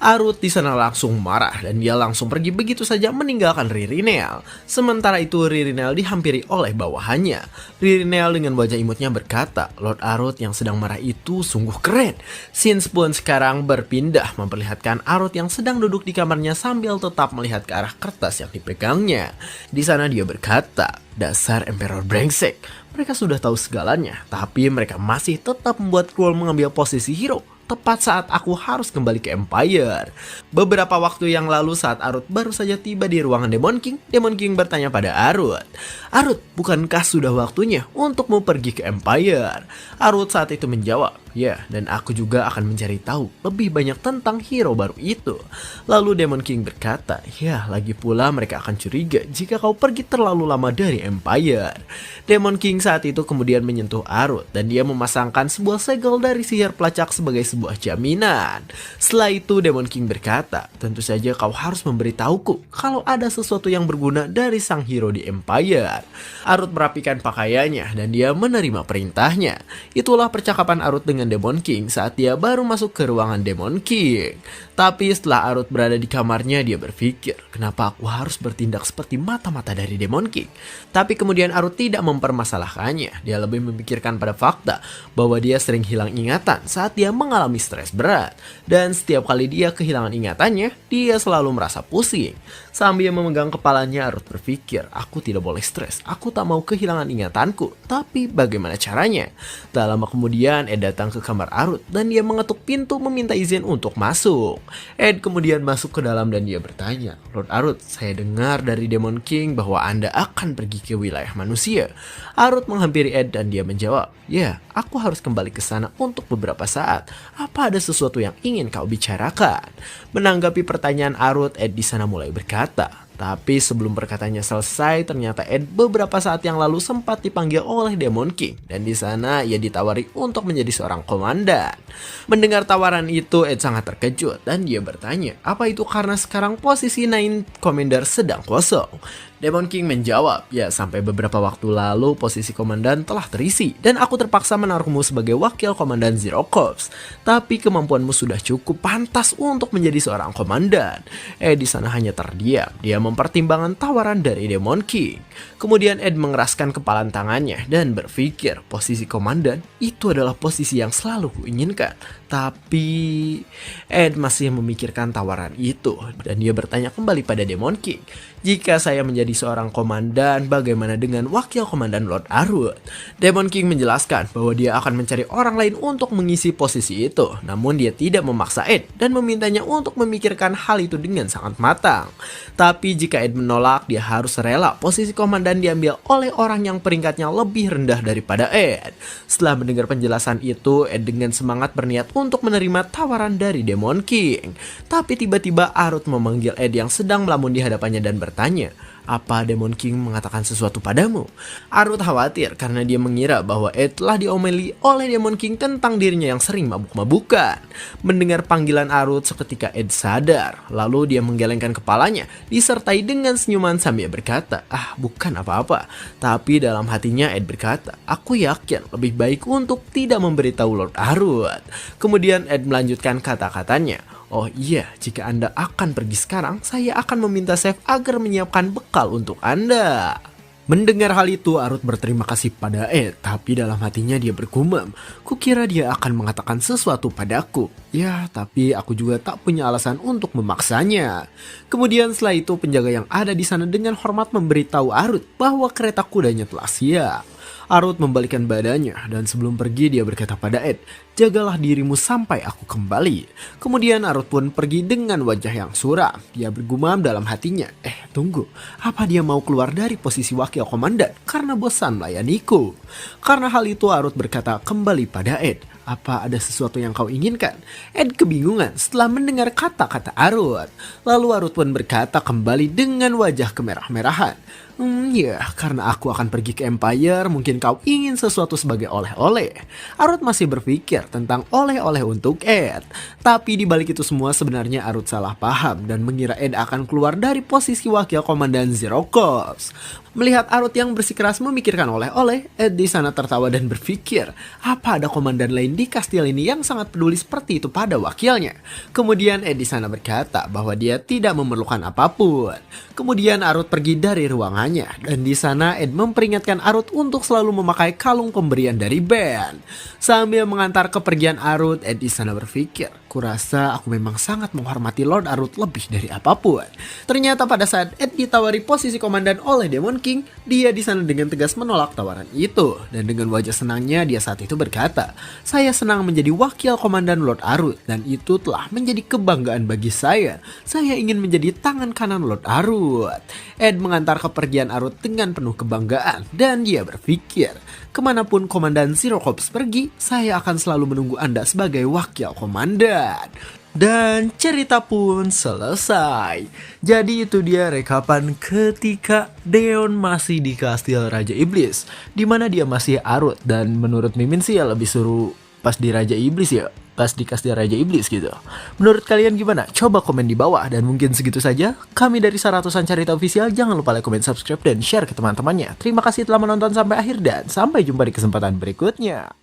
Arut di sana langsung marah dan dia langsung pergi begitu saja meninggalkan Ririnel. Sementara itu Ririnel dihampiri oleh bawahannya. Ririnel dengan wajah imutnya berkata, Lord Arut yang sedang marah itu sungguh keren. Scenes pun sekarang berpindah memperlihatkan Arut yang sedang duduk di kamarnya sambil tetap melihat ke arah kertas yang dipegangnya. Di sana dia berkata, dasar Emperor brengsek. Mereka sudah tahu segalanya, tapi mereka masih tetap membuat Cruel mengambil posisi hero tepat saat aku harus kembali ke Empire. Beberapa waktu yang lalu saat Arut baru saja tiba di ruangan Demon King bertanya pada Arut, Arut, bukankah sudah waktunya untukmu pergi ke Empire? Arut saat itu menjawab, ya, dan aku juga akan mencari tahu lebih banyak tentang hero baru itu. Lalu Demon King berkata, ya, lagi pula mereka akan curiga jika kau pergi terlalu lama dari Empire. Demon King saat itu kemudian menyentuh Arut dan dia memasangkan sebuah segel dari sihir pelacak sebagai sebuah jaminan. Setelah itu Demon King berkata, tentu saja kau harus memberitahuku kalau ada sesuatu yang berguna dari sang hero di Empire. Arut merapikan pakaiannya dan dia menerima perintahnya. Itulah percakapan Arut dengan Demon King saat dia baru masuk ke ruangan Demon King. Tapi setelah Arut berada di kamarnya dia berpikir, kenapa aku harus bertindak seperti mata-mata dari Demon King? Tapi kemudian Arut tidak mempermasalahkannya. Dia lebih memikirkan pada fakta bahwa dia sering hilang ingatan saat dia mengalami stres berat. Dan setiap kali dia kehilangan ingatannya, dia selalu merasa pusing. Sambil memegang kepalanya Arut berpikir, aku tidak boleh stres, aku tak mau kehilangan ingatanku. Tapi bagaimana caranya? Tak lama kemudian Ed datang ke kamar Arut dan dia mengetuk pintu meminta izin untuk masuk. Ed kemudian masuk ke dalam dan dia bertanya, Lord Arut, saya dengar dari Demon King bahwa Anda akan pergi ke wilayah manusia. Arut menghampiri Ed dan dia menjawab, ya, aku harus kembali ke sana untuk beberapa saat. Apa ada sesuatu yang ingin kau bicarakan? Menanggapi pertanyaan Arut, Ed di sana mulai berkata. Tapi sebelum perkataannya selesai, ternyata Ed beberapa saat yang lalu sempat dipanggil oleh Demon King. Dan di sana ia ditawari untuk menjadi seorang komandan. Mendengar tawaran itu, Ed sangat terkejut dan dia bertanya, apa itu karena sekarang posisi Nine Commander sedang kosong? Demon King menjawab, ya, sampai beberapa waktu lalu posisi komandan telah terisi dan aku terpaksa menaruhmu sebagai wakil komandan Zero Corps. Tapi kemampuanmu sudah cukup pantas untuk menjadi seorang komandan. Ed di sana hanya terdiam. Dia mempertimbangkan tawaran dari Demon King. Kemudian Ed mengeraskan kepalan tangannya dan berpikir, posisi komandan itu adalah posisi yang selalu kuinginkan. Tapi Ed masih memikirkan tawaran itu dan dia bertanya kembali pada Demon King, jika saya menjadi seorang komandan, bagaimana dengan wakil komandan Lord Arut? Demon King menjelaskan bahwa dia akan mencari orang lain untuk mengisi posisi itu. Namun dia tidak memaksa Ed dan memintanya untuk memikirkan hal itu dengan sangat matang. Tapi jika Ed menolak, dia harus rela posisi komandan diambil oleh orang yang peringkatnya lebih rendah daripada Ed. Setelah mendengar penjelasan itu, Ed dengan semangat berniat untuk menerima tawaran dari Demon King. Tapi tiba-tiba Arut memanggil Ed yang sedang melamun di hadapannya dan bertanya, Apa Demon King mengatakan sesuatu padamu? Arut khawatir karena dia mengira bahwa Ed telah diomeli oleh Demon King tentang dirinya yang sering mabuk-mabukan. Mendengar panggilan Arut seketika Ed sadar. Lalu dia menggelengkan kepalanya disertai dengan senyuman sambil berkata, bukan apa-apa. Tapi dalam hatinya Ed berkata, aku yakin lebih baik untuk tidak memberitahu Lord Arut. Kemudian Ed melanjutkan kata-katanya. Oh iya, jika Anda akan pergi sekarang, saya akan meminta Chef agar menyiapkan bekal untuk Anda. Mendengar hal itu, Arut berterima kasih pada Ed, tapi dalam hatinya dia bergumam. Kukira dia akan mengatakan sesuatu padaku. Ya, tapi aku juga tak punya alasan untuk memaksanya. Kemudian setelah itu, penjaga yang ada di sana dengan hormat memberitahu Arut bahwa kereta kudanya telah siap. Arut membalikkan badannya dan sebelum pergi dia berkata pada Ed, jagalah dirimu sampai aku kembali. Kemudian Arut pun pergi dengan wajah yang suram. Dia bergumam dalam hatinya, tunggu, apa dia mau keluar dari posisi wakil komandan karena bosan melayaniku? Karena hal itu Arut berkata kembali pada Ed, apa ada sesuatu yang kau inginkan? Ed kebingungan setelah mendengar kata-kata Arut. Lalu Arut pun berkata kembali dengan wajah kemerah-merahan. Ya, karena aku akan pergi ke Empire, mungkin kau ingin sesuatu sebagai oleh-oleh. Arut masih berpikir tentang oleh-oleh untuk Ed. Tapi di balik itu semua sebenarnya Arut salah paham dan mengira Ed akan keluar dari posisi wakil komandan Zero Corps. Melihat Arut yang bersikeras memikirkan oleh-oleh, Ed di sana tertawa dan berpikir, apa ada komandan lain di kastil ini yang sangat peduli seperti itu pada wakilnya? Kemudian Ed di sana berkata bahwa dia tidak memerlukan apapun. Kemudian Arut pergi dari ruangannya dan di sana Ed memperingatkan Arut untuk selalu memakai kalung pemberian dari Ben. Sambil mengantar kepergian Arut, Ed di sana berpikir, kurasa aku memang sangat menghormati Lord Arut lebih dari apapun. Ternyata pada saat Ed ditawari posisi komandan oleh Demon King, dia di sana dengan tegas menolak tawaran itu. Dan dengan wajah senangnya dia saat itu berkata, saya senang menjadi wakil komandan Lord Arut dan itu telah menjadi kebanggaan bagi saya. Saya ingin menjadi tangan kanan Lord Arut. Ed mengantar kepergian Arut dengan penuh kebanggaan dan dia berpikir, kemanapun komandan Zero Corps pergi, saya akan selalu menunggu Anda sebagai wakil komandan. Dan cerita pun selesai. Jadi itu dia rekapan ketika Deon masih di kastil Raja Iblis, dimana dia masih Arut. Dan menurut Mimin sih ya lebih suruh pas di Raja Iblis ya, pas di kastil Raja Iblis gitu. Menurut kalian gimana? Coba komen di bawah. Dan mungkin segitu saja kami dari Saratusan Carita Official. Jangan lupa like, komen, subscribe, dan share ke teman-temannya. Terima kasih telah menonton sampai akhir dan sampai jumpa di kesempatan berikutnya.